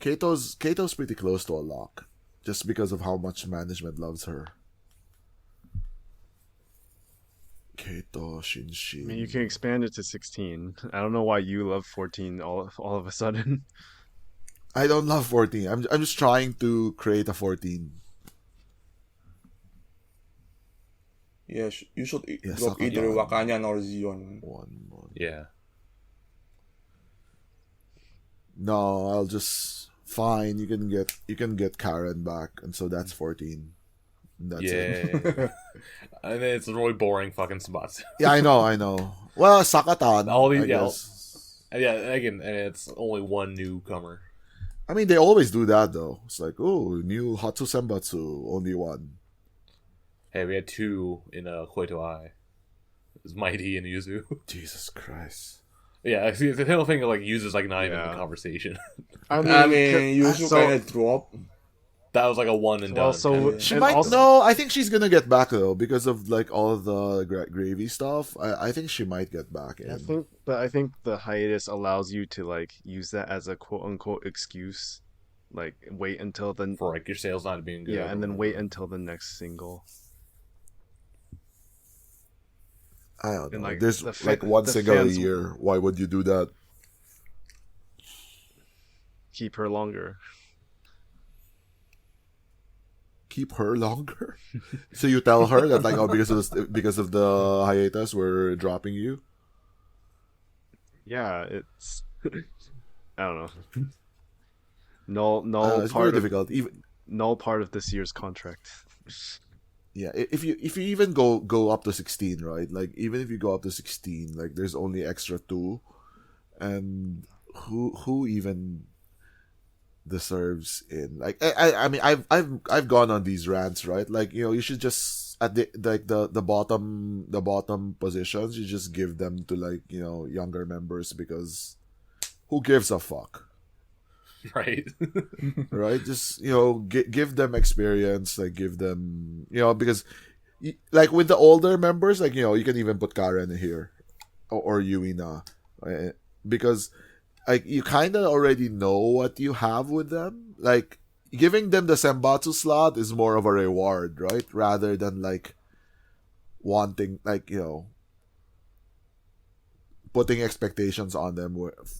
yeah. Kato's pretty close to a lock, just because of how much management loves her. Kato Shinshin. I mean, you can expand it to 16. I don't know why you love 14 all of a sudden. I don't love 14. I'm just trying to create a 14. Yeah, you should Yeah, drop either Sakayan. Wakanyan or Zion. One more. Yeah. No, I'll just fine. You can get Karen back, and so that's 14. And that's it. Yeah. And then it's a really boring fucking spots. Yeah, I know. Well, Sakatan. All these- I yeah, guess. Yeah, again, and it's only one newcomer. I mean, they always do that though. It's like, oh, new Hatsu Senbatsu, only one. Hey, we had 2 in Koito Ai. It was Mighty and Yuzu. Jesus Christ. Yeah, see, the whole thing like uses like not even Yeah. the conversation. I mean, you should so- kind of drop. That was like a one and done. Well, so kinda. She and might also- no. I think she's gonna get back though because of like all the gravy stuff. I think she might get back in. I think the hiatus allows you to like use that as a quote unquote excuse, like wait until the for like your sales not being good. yeah, and then wait until the next single. I don't know. And, like, There's the like fa- one the single a fans- year. Why would you do that? Keep her longer. Keep her longer. So you tell her that like, oh, because of the hiatus, we're dropping you. Yeah, it's I don't know. Null It's very part of difficult. Even null part of this year's contract. yeah, if you even go up to 16, right? Like even if you go up to 16, like there's only extra 2, and who even deserves in like I mean I've gone on these rants, right? Like, you know, you should just at the like the bottom positions, you just give them to like, you know, younger members, because who gives a fuck, right. right? Just, you know, give them experience, like give them, you know, because like with the older members, like, you know, you can even put Karen here or Yuina, because like you kind of already know what you have with them. Like giving them the Senbatsu slot is more of a reward, right? Rather than like wanting, like, you know, putting expectations on them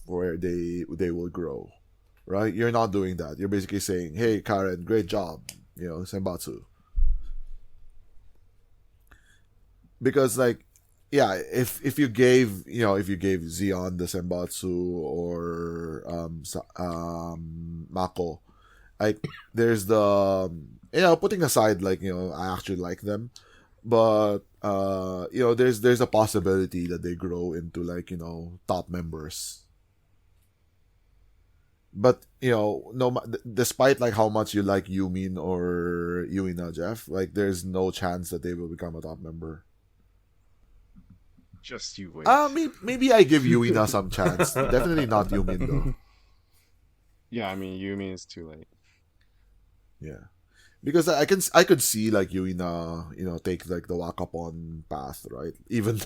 where they will grow, right? You're not doing that. You're basically saying, hey Karen, great job, you know, Senbatsu. Because like, yeah, if you gave Zeon the Senbatsu or Mako, like there's the, you know, putting aside like, you know, I actually like them, but there's a possibility that they grow into like, top members. But despite like how much you like Yumin or Yuina, Geoff, like there's no chance that they will become a top member. Just you wait. Maybe I give Yuina some chance. Definitely not Yumin though. Yeah, I mean Yumin is too late. Yeah, because I could see like Yuina, take like the Wakapon path, right? Even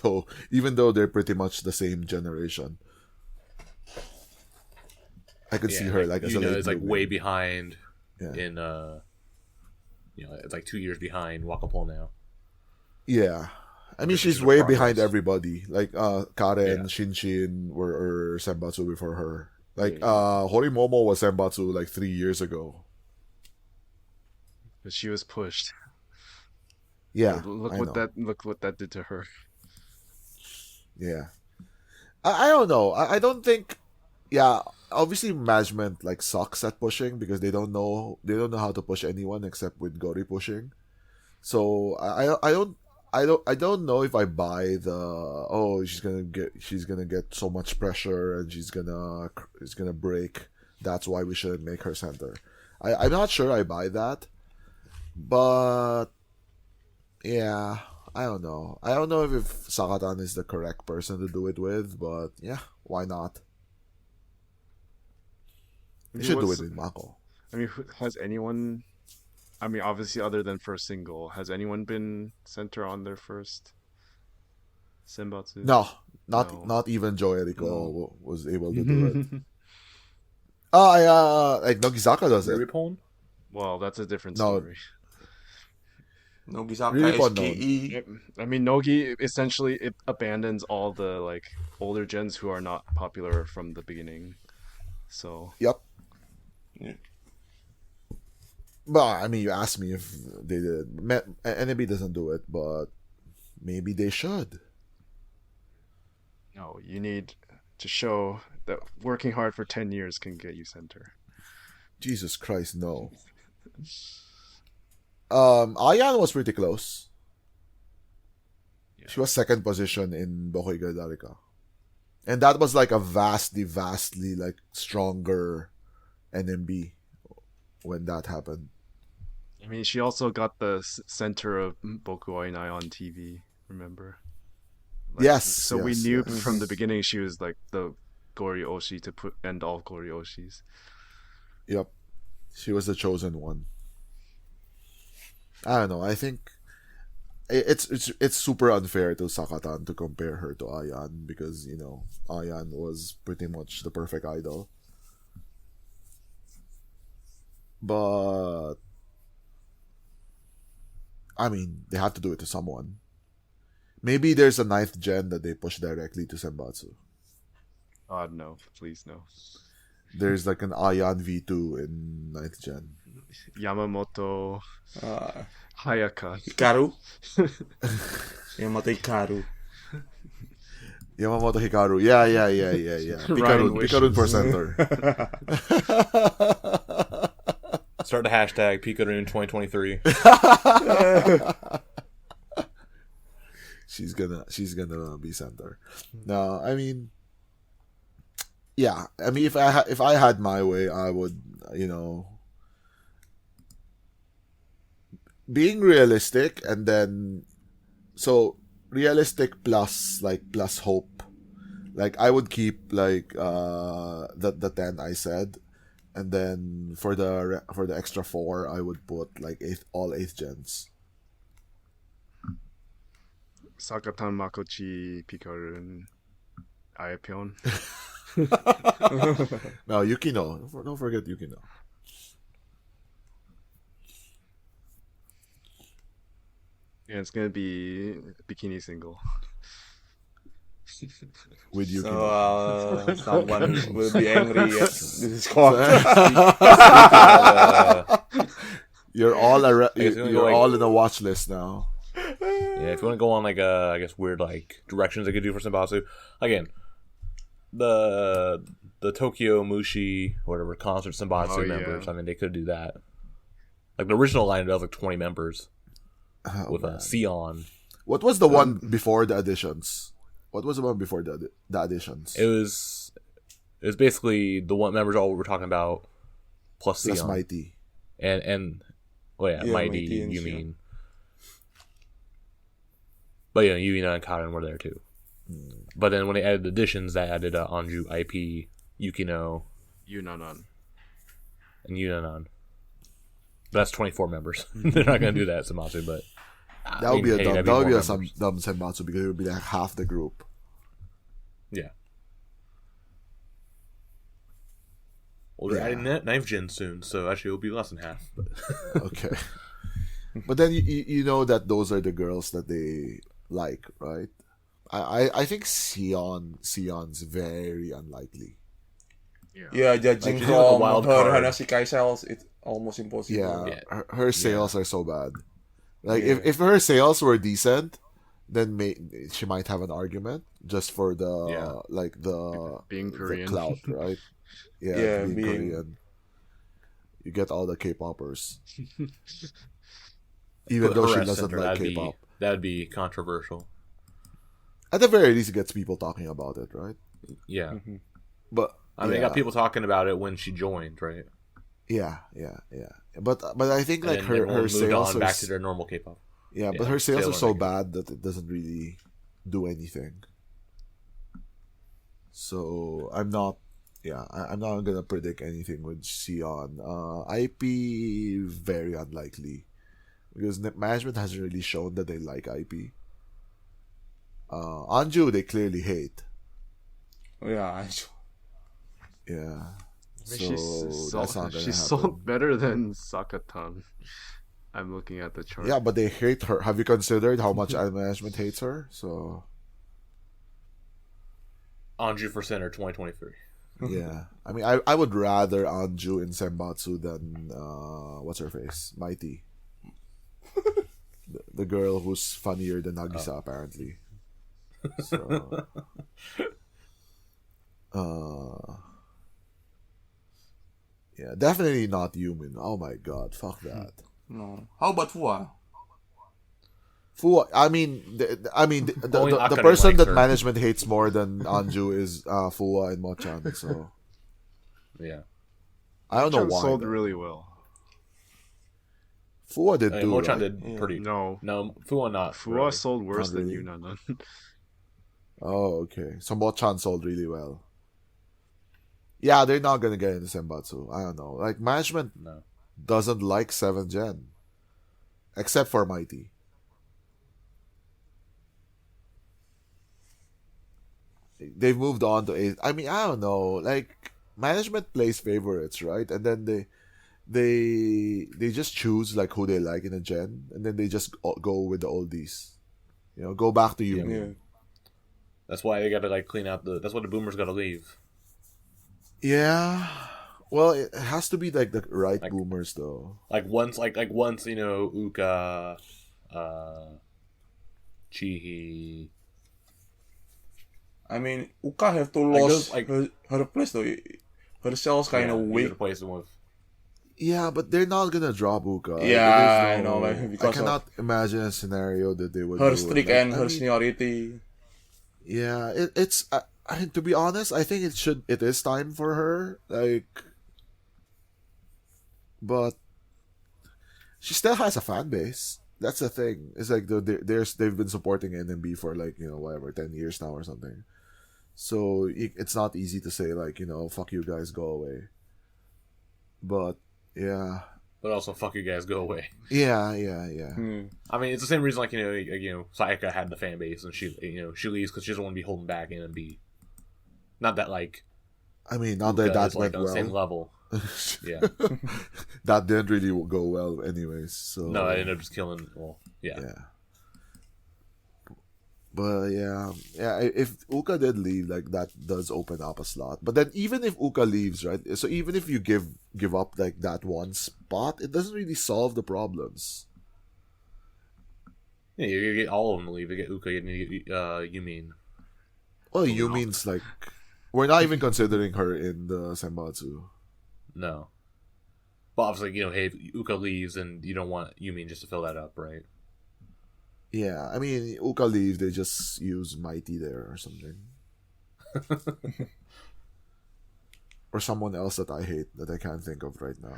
though they're pretty much the same generation. I could see her like as a late is like bloomer. way behind Yeah. in it's like 2 years behind Wakapon now. Yeah. I mean, she's Different way progress. behind everybody. Like Karen, Yeah. Shinshin were Senbatsu before her. Like Horimomo was Senbatsu like 3 years ago. But she was pushed. Yeah. Look I what know. that did to her. Yeah. I don't know. I don't think. Yeah. Obviously, management like sucks at pushing because they don't know how to push anyone except with Gori pushing. So I don't know if I buy she's gonna get so much pressure and it's gonna break. That's why we shouldn't make her center. I'm not sure I buy that, but yeah, I don't know. I don't know if Sakatan is the correct person to do it with, but yeah, why not? You should do it with Mako. I mean, has anyone? I mean, obviously, other than first single, has anyone been center on their first Senbatsu? No, No. not even Joey Rico No. was able to do it. Like Nogizaka does it. Ripon? Well, that's a different No. story. Nogisaka Really fun, SKE. I mean, Nogi essentially it abandons all the like older gens who are not popular from the beginning. So Yep. Yeah. But I mean, you asked me if they did. NMB doesn't do it, but maybe they should. no, you need to show that working hard for 10 years can get you center. Jesus Christ, no. Ayano was pretty close. Yeah. She was second position in Bokoi ga Darika. And that was like a vastly like stronger NMB when that happened. I mean, she also got the center of Boku Oinai on TV. Remember? Yes, So we yes, knew yes. from the beginning she was like the Gori Oshi to end all Gori Oshis. Yep. She was the chosen one. I don't know. I think it's super unfair to Sakatan to compare her to Ayan because, Ayan was pretty much the perfect idol. But I mean, they have to do it to someone. Maybe there's a 9th gen that they push directly to Senbatsu. No, please no. There's like an Ayan V2 in 9th gen. Yamamoto, Hayaka. Hikaru. Yamato Hikaru. Yamamoto Hikaru. Yeah. Ryan Pikarun for wishes. center. Start the hashtag Pikaroon 2023. She's gonna be center. No, I mean, yeah. I mean, if I had my way, I would, being realistic and then, so realistic plus hope. Like I would keep like the 10 I said, and then for the extra 4 I would put like all 8th gens. Sakatan, Makochi, Pikarun, Ayapyon. No, Yukino. Don't forget Yukino. Yeah, it's gonna be bikini single. With So Yukino. someone will be angry at this call. You're all guess we're gonna go, like- all in a watch list now. Yeah, if you want to go on like I guess weird like directions they could do for Senbatsu, again, the Tokyo Mushi whatever concert Senbatsu Oh, yeah. members. I mean, they could do that. Like the original line, it was like 20 members Oh, with man. a Sion. What was the one before the additions? What was the one before the additions? It was basically the one members all we're talking about plus Plus Sion. Mighty. And Mighty, Mighty and you Sion. mean. But Yuna and Karen were there too. But then when they added additions, that added Anju, Aipi, Yukino, Yunanan. and Yunanan. That's 24 members. They're not going to do that, Senbatsu, but That would be a dumb. that'd That would be more a members. dumb Senbatsu because it would be like half the group. Yeah. Well, they're adding Knife Gen soon, so actually it'll be less than half. But Okay. But then you know that those are the girls that they like, right? I think Sion's very unlikely. Yeah, judging she's like a from wild her card. Hanasikai cells, it's almost impossible. Yeah, Yeah. her sales are so bad. Like Yeah. if her sales were decent, then she might have an argument just for the Being the Korean. clout, right? Yeah, Yeah, being being- Korean. You get all the K-poppers. Even put though her she at doesn't center, like that'd K-pop. That'd be controversial. At the very least, it gets people talking about it, right? Yeah. But I mean, they got people talking about it when she joined, right? Yeah. But I think And like then her everyone moved sales on are back to their normal K-pop. yeah, but yeah, her sales are sales so are bad that it doesn't really do anything. So I'm not gonna predict anything with Sion. IP very unlikely because management hasn't really shown that they like IP. Anju they clearly hate. Yeah, Yeah. I mean, So that's not gonna she's happen. sold better than Sakatan. I'm looking at the chart. Yeah, but they hate her. Have you considered how much management hates her? So Anju for center 2023. yeah, I mean, I would rather Anju in Senbatsu than what's her face, Mighty, the girl who's funnier than Nagisa apparently. So, yeah, definitely not Yumin. Oh my god, fuck that. no. How about Fua? Fu, I mean, Only the Akane person likes that her. management hates more than Anju is Fuwa and Mochan. So Yeah. I don't know Mochan why. sold though. really well. Fuwa did And too, Mochan right? did pretty. No, No, Fuwa not. Fua really. sold worse Not than really. Yunanan. Oh, okay. So Mochan sold really well. Yeah, they're not gonna get into Senbatsu. I don't know. Like management No. doesn't like 7th gen, except for Mighty. They've moved on to 8th. I mean, I don't know. Like management plays favorites, right? And then they just choose like who they like in a gen, and then they just go with the oldies. You know, go back to you. Yeah. That's why they gotta like clean out the. That's why the boomers gotta leave. Yeah. Well, it has to be like the right Like- boomers though. Like once, Uka, Chihhi. I mean, Uka have to Like lose those, like- her place though. Her cells kind of you weak. gotta replace them with. Yeah, but they're not gonna drop Uka. Yeah, There's I know, like, I because cannot imagine a scenario that they would. Her do it. streak Like, and I her mean, seniority. Yeah, it's. To be honest, I think it is time for her. Like, but she still has a fan base. That's the thing. It's like they've been supporting NMB for like whatever 10 years now or something. So it's not easy to say like fuck you guys, go away. But yeah, But also, fuck you guys, go away. yeah. I mean, it's the same reason like Sayaka had the fan base and she leaves because she doesn't want to be holding back NMB. Not that like I mean, not Uka that that is, like, went on the same well. level. Yeah. That didn't really go well, anyways. So No, I ended up just killing. Well, yeah. yeah. But yeah. If Uka did leave, like that does open up a slot. But then even if Uka leaves, right? So even if you give up like that one spot, it doesn't really solve the problems. Yeah, you get all of them to leave. You get Uka, you get Yumin. Well, you means like we're not even considering her in the Senbatsu. No. But obviously, hey, if Uka leaves and you don't want Yumin just to fill that up, right? Yeah, I mean, Uka leaves, they just use Mighty there or something. Or someone else that I hate that I can't think of right now.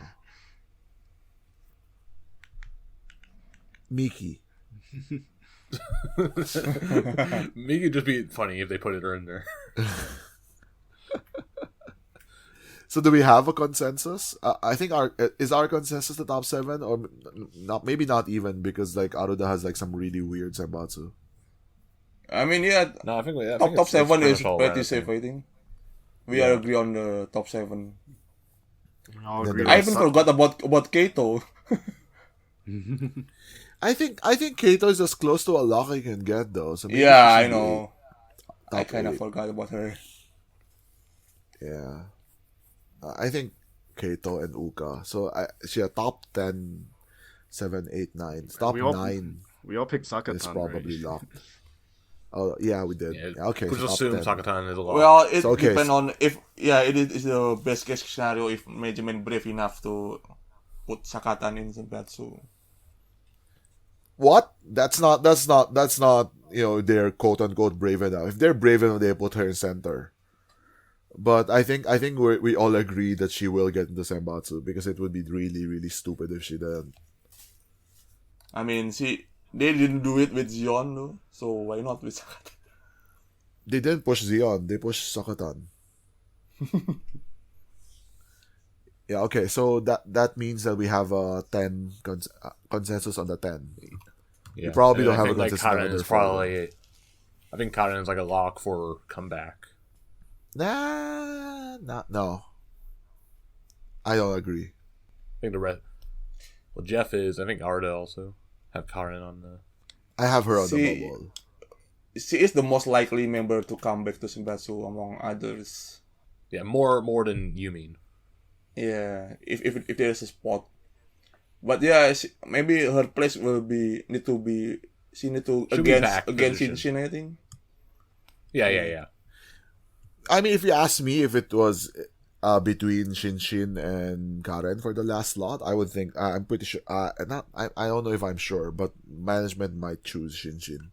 Miki. Maybe it'd just be funny if they put it in there. So do we have a consensus? I think our consensus the top 7 or not? Maybe not even because like Aruda has like some really weird Senbatsu. I mean, yeah, No, I think top 7 pretty is much all pretty right, safe, yeah. I think. We all agree on the top 7. We all Yeah, agree I with even Sa- forgot about Kato. I think Kato is as close to a lock I can get though. So maybe Yeah, she I should be know. I top kind of 8. forgot about her. Yeah. I think Kato and Uka. So she a top 10, 7, 8, 9. Top we all- 9 We all picked is Sakatan, probably right? locked. Oh yeah, we did. Yeah, Yeah, okay, we'll so just top assume 10. Sakatan is a lot. Well, it So, okay, depends so- on if it is the best case scenario if management brave enough to put Sakatan in Senbatsu. What? That's not they're quote unquote brave enough. If they're brave enough, they put her in center. But I think we all agree that she will get into Senbatsu because it would be really, really stupid if she didn't. I mean, they didn't do it with Zion, no? So why not with Sakatan? They didn't push Zion, they pushed Sakatan. Yeah, okay, so that means that we have a 10 consensus on the 10. Yeah. probably And don't I have a think, like, consensus on Karen the is other 4. probably. I think Karen is like a lock for comeback. Nah, no. I don't agree. I think the rest. Well, Geoff is. I think Arda also have Karen on the. I have her on the See- bubble. She is the most likely member to come back to Senbatsu among others. Yeah, more than you mean. Yeah, if there's a spot. But yeah, maybe her place will be need to She'll be against back position. Shinshin, I think. Yeah. I mean, if you ask me if it was between Shinshin and Karen for the last slot, I would think I'm pretty sure. I don't know if I'm sure, but management might choose Shinshin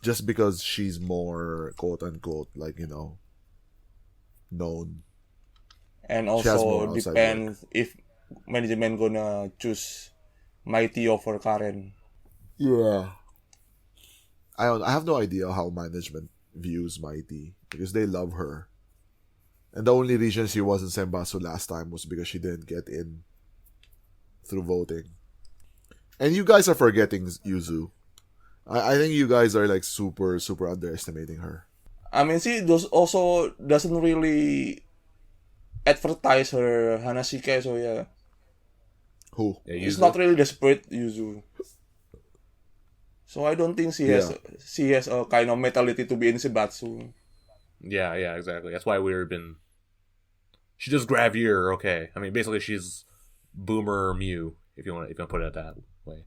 just because she's more quote unquote like known. And She has more also outside depends if management gonna choose Mighty over Karen. Yeah. I have no idea how management views Mighty because they love her. And the only reason she wasn't Senbatsu last time was because she didn't get in through voting. And you guys are forgetting Yuzu. I think you guys are like super, super underestimating her. I mean, she also doesn't really advertise her Hanashike, so yeah. Who? Yeah, She's Yuzu. not really desperate, Yuzu. So I don't think she has a kind of mentality to be in Senbatsu. Yeah, exactly. That's why we've been. She does Gravier, okay. I mean, basically, she's Boomer Miyu, if you want to put it that way.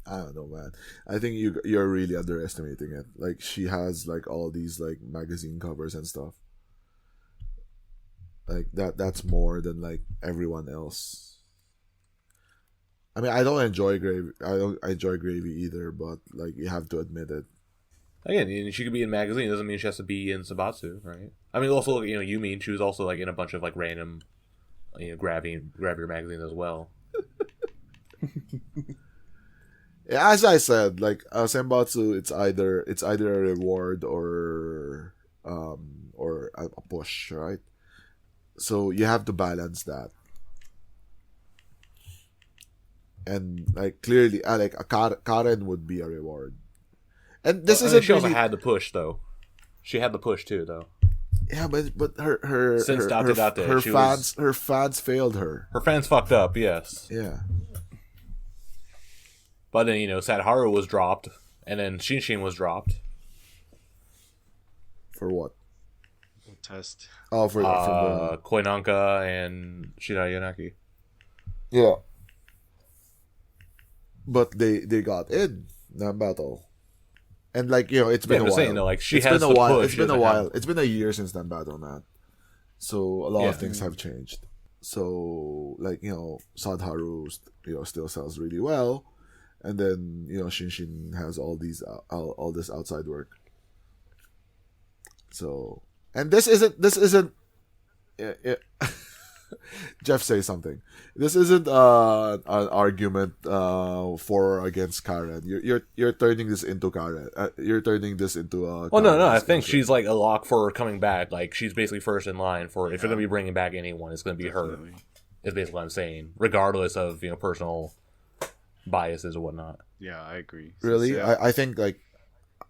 I don't know, man. I think you're really underestimating it. Like she has like all these like magazine covers and stuff. Like that's more than like everyone else. I mean, I don't enjoy Gravy either, but like you have to admit it. Again, she could be in magazine. Doesn't mean she has to be in Senbatsu, right? I mean, also, you mean she was also like in a bunch of like random, grab your magazine as well. Yeah, as I said, like Senbatsu, it's either a reward or a push, right? So you have to balance that. And like clearly, like a Karen would be a reward. And this isn't She also really, had the push though. She had the push too, though. yeah, but her Since her, Date, her she fans her fans failed her. Her fans fucked up, yes. Yeah. But then Sadharu was dropped, and then Shinshin was dropped. For what? Test. Oh, from Koinanka and Shirayanagi. yeah. But they got in that battle. And like it's been a while. Saying, though, like she it's has been a the while. push, It's been a doesn't while. have- It's been a year since that battle, man. So a lot of Yeah. things have changed. So like Sadharu still sells really well, and then Shinshin has all this outside work. So, and this isn't. Geoff, say something. This isn't an argument for or against Karen. You're turning this into Karen. You're turning this into a. Well, no. I think she's like a lock for coming back. Like she's basically first in line for if you're gonna be bringing back anyone, it's gonna be her. Is basically what I'm saying, regardless of personal biases or whatnot. Yeah, I agree. Really, Yeah. I think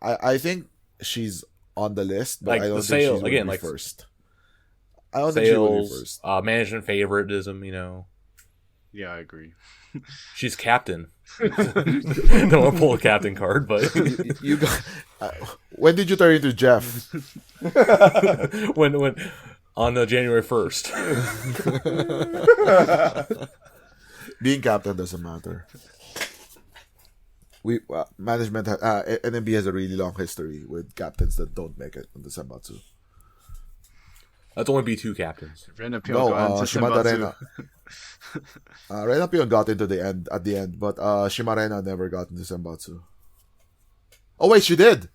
I think she's on the list, but Like I don't the think sale she's again, be like first. I don't think she will be Sales, first. management favoritism. Yeah, I agree. She's captain. Don't want to pull a captain card, but You got. When did you turn into Geoff? when on January 1st. Being captain doesn't matter. We management NMB has a really long history with captains that don't make it in the Senbatsu. That's only be 2 captains. Renapyon No, got into Shimada Senbatsu. Rena. Renapyon got into the end at the end, but Shimarena never got into Senbatsu. Oh wait, she did.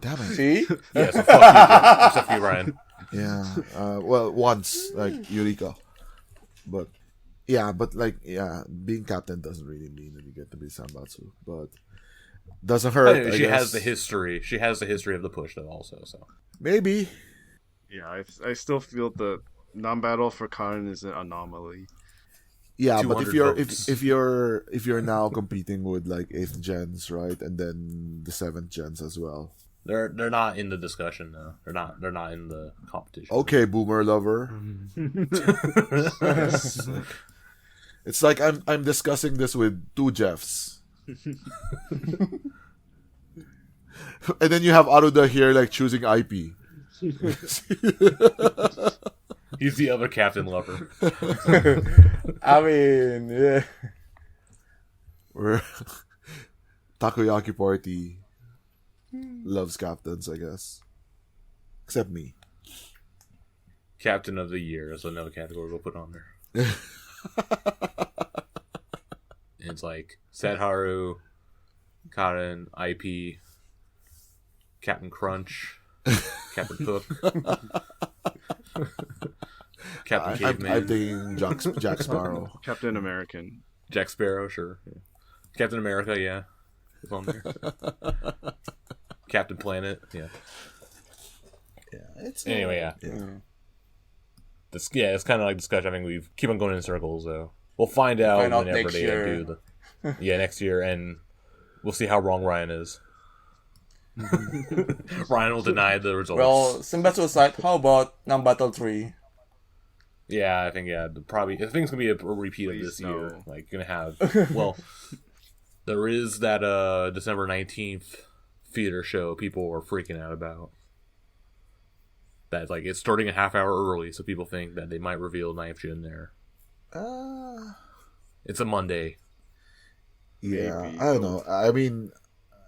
Damn it. See? Yeah, so fuck you, Jeff. Except for you, Ryan. Yeah. Well, once like Eureka, but being captain doesn't really mean that you get to be Senbatsu, but doesn't hurt. Anyway, I she guess. has the history. She has the history of the push, though, also. So Maybe. Yeah, I still feel the non-battle for Karen is an anomaly. Yeah, but 200 votes. if you're now competing with like 8th gens, right, and then the 7th gens as well. they're not in the discussion, though. They're not in the competition. Okay, boomer lover. It's like I'm discussing this with 2 Geoffs. And then you have Aruda here like choosing Aipi. He's the other captain lover. I mean, yeah. Where Takoyaki party loves captains, I guess. Except me. Captain of the year is another category we'll put on there. It's like Sadharu, Karen, IP, Captain Crunch, Captain Hook, Captain Caveman, I'm thinking Jack Sparrow. Captain American. Jack Sparrow, sure. Yeah. Captain America, yeah. It's on there. Captain Planet, yeah. Yeah, it's Anyway, yeah. Mm. It's kind of like discussion. I think we keep on going in circles, though. We'll find out whenever next they year. do the... Yeah, next year, and we'll see how wrong Ryan is. Ryan will deny the results. Well, Senbatsu aside, how about non-battle 3? Yeah, I think I think it's gonna be a repeat of Please this no. year. Like, gonna have there is that December 19th theater show people are freaking out about. That like it's starting a half hour early, so people think that they might reveal Knife Jin there. It's a Monday. Yeah, Maybe. I don't know. I mean,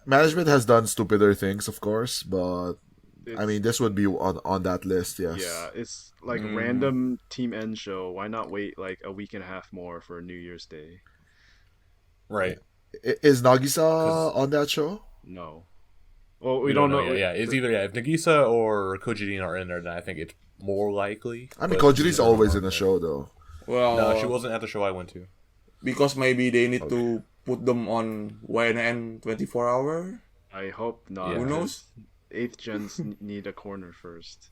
management has done stupider things, of course, but I mean, this would be on that list, yes. Yeah, it's like a random Team N show. Why not wait like a week and a half more for New Year's Day? Right. Is Nagisa on that show? No. Well, we don't don't know. Yeah, it's either if Nagisa or Kojin are in there, then I think it's more likely. I mean, But Kojiri's neither always are in the there. show, though. Well, No, she wasn't at the show I went to. because maybe they need to put them on YNN 24 hour. I hope not. Yeah. Who knows? 8th gens need a corner first.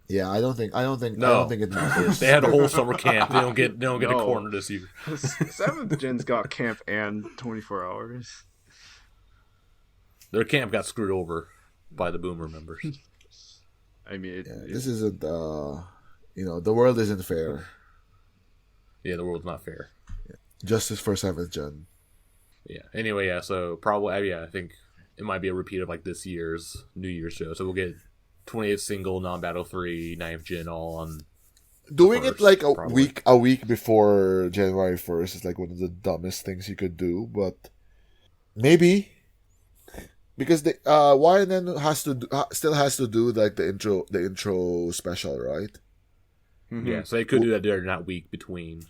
Yeah, I don't think No. it matters. They had a whole summer camp. They don't get a No. corner this year. 7th gens got camp and 24 hours. Their camp got screwed over by the Boomer members. I mean, This isn't, the world isn't fair. Yeah, the world's not fair. Justice for 7th gen. Yeah. Anyway, yeah. So probably, I think it might be a repeat of like this year's New Year's show. So we'll get 28th single, non-battle 3, Knife Jin all on. Doing it First, like probably. a week before January 1st is like one of the dumbest things you could do, but maybe because the YNN still has to do like the intro special, right? Yeah. So they could do that during that week between.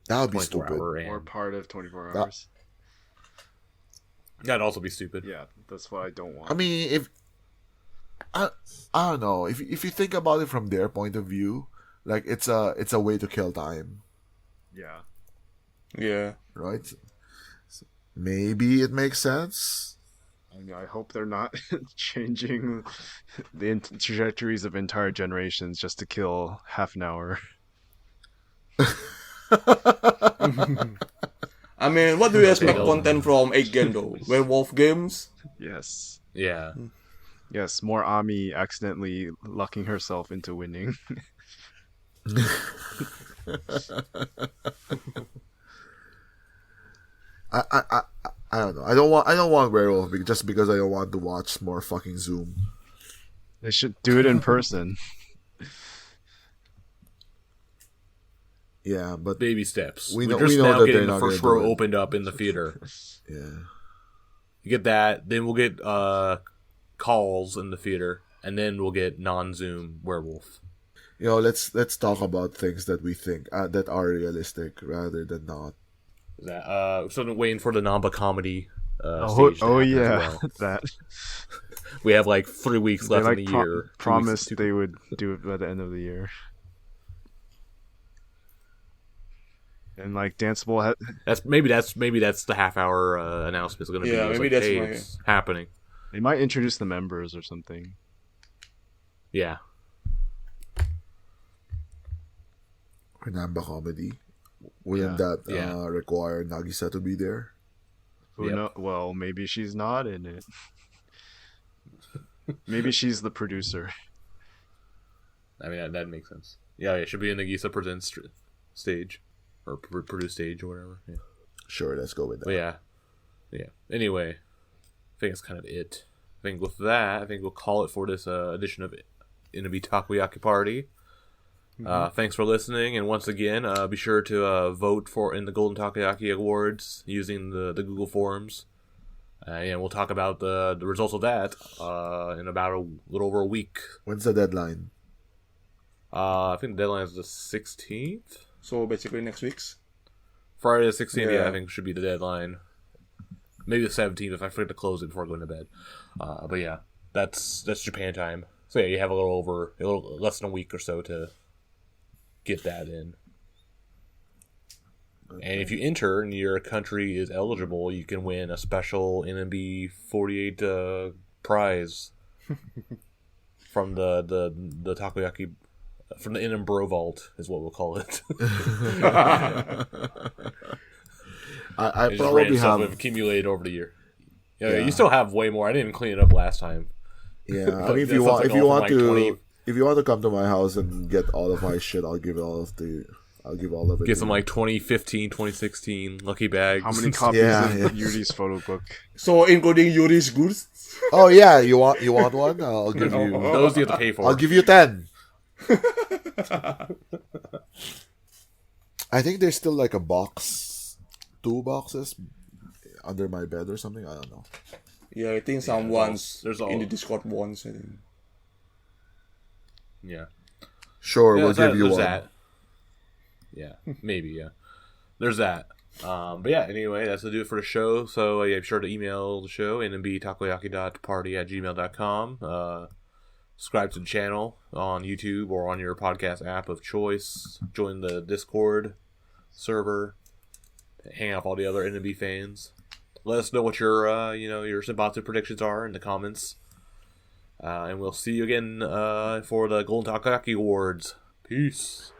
That would be 24 stupid. hour Or and part of 24 That- hours. that'd also be stupid. Yeah, that's what I don't want. I mean, if I don't know, if you think about it from their point of view, like it's a way to kill time, Yeah. Yeah. right? So maybe it makes sense. I mean, I hope they're not changing the trajectories of entire generations just to kill half an hour. I mean, what do you expect content from 8 though? Werewolf games? Yes. Yeah. Yes, more Ami accidentally lucking herself into winning. I don't know. I don't want werewolf just because I don't want to watch more fucking Zoom. They should do it in person. Yeah, but Baby steps. We We're know- just we know now that getting they're the not first gonna do row it. opened up in the theater. yeah. You get that, then we'll get calls in the theater, and then we'll get non-Zoom werewolf. Let's talk about things that we think that are realistic rather than not. That so waiting for the Namba comedy. Oh, Stage to oh happen as yeah, well. that We have like 3 weeks they left like in the year. promised they would do it by the end of the year. And like danceable, That's the half hour announcement is going to be. Yeah, It's maybe like, that's hey, my- it's happening. they might introduce the members or something. Yeah, For Namba comedy, wouldn't Yeah. that require Nagisa to be there? Who Yep. know? Well, maybe she's not in it. Maybe she's the producer. I mean that makes sense. Yeah, it should be in the Gisa Presents stage or produce stage or whatever. Yeah. Sure, let's go with But that. yeah. Anyway, I think that's kind of it. I think with that, we'll call it for this edition of NMB Takoyaki Party. Thanks for listening, and once again, be sure to vote in the Golden Takoyaki Awards using the Google Forms. And we'll talk about the results of that in about a little over a week. When's the deadline? I think the deadline is the 16th. So basically next week's. Friday the 16th, yeah, Yeah. I think should be the deadline. Maybe the 17th if I forget to close it before going to bed. But yeah, that's Japan time. So yeah, you have a little less than a week or so to get that in. And if you enter and your country is eligible, you can win a special NMB 48 prize from the Takoyaki, from the NM Bro Vault is what we'll call it. I It's just probably random stuff have. we've accumulated over the year. Yeah, Yeah. you still have way more. I didn't clean it up last time. Yeah, I But mean, if that you sounds want, like if you all want from, to, like, 20 if you want to come to my house and get all of my shit, I'll give all of it. Get to some you. like 2015, 2016 lucky bags. How many copies Yeah, of yeah. Yuri's photo book? So including Yuri's goods. Oh yeah, you want one? I'll give you. Those you have to pay for. I'll give you 10. I think there's still like a box, 2 boxes under my bed or something. I don't know. Yeah, I think someone's there's in all- the Discord once. I think. Yeah. Sure, Yeah, we'll give you there's one. that. Yeah, maybe, yeah. There's that. But yeah, anyway, that's to do it for the show. So yeah, be sure to email the show, nmbtakoyaki.party@gmail.com. Subscribe to the channel on YouTube or on your podcast app of choice. Join the Discord server. Hang out with all the other NMB fans. Let us know what your Senbatsu predictions are in the comments. And we'll see you again for the Golden Takoyaki Awards. Peace.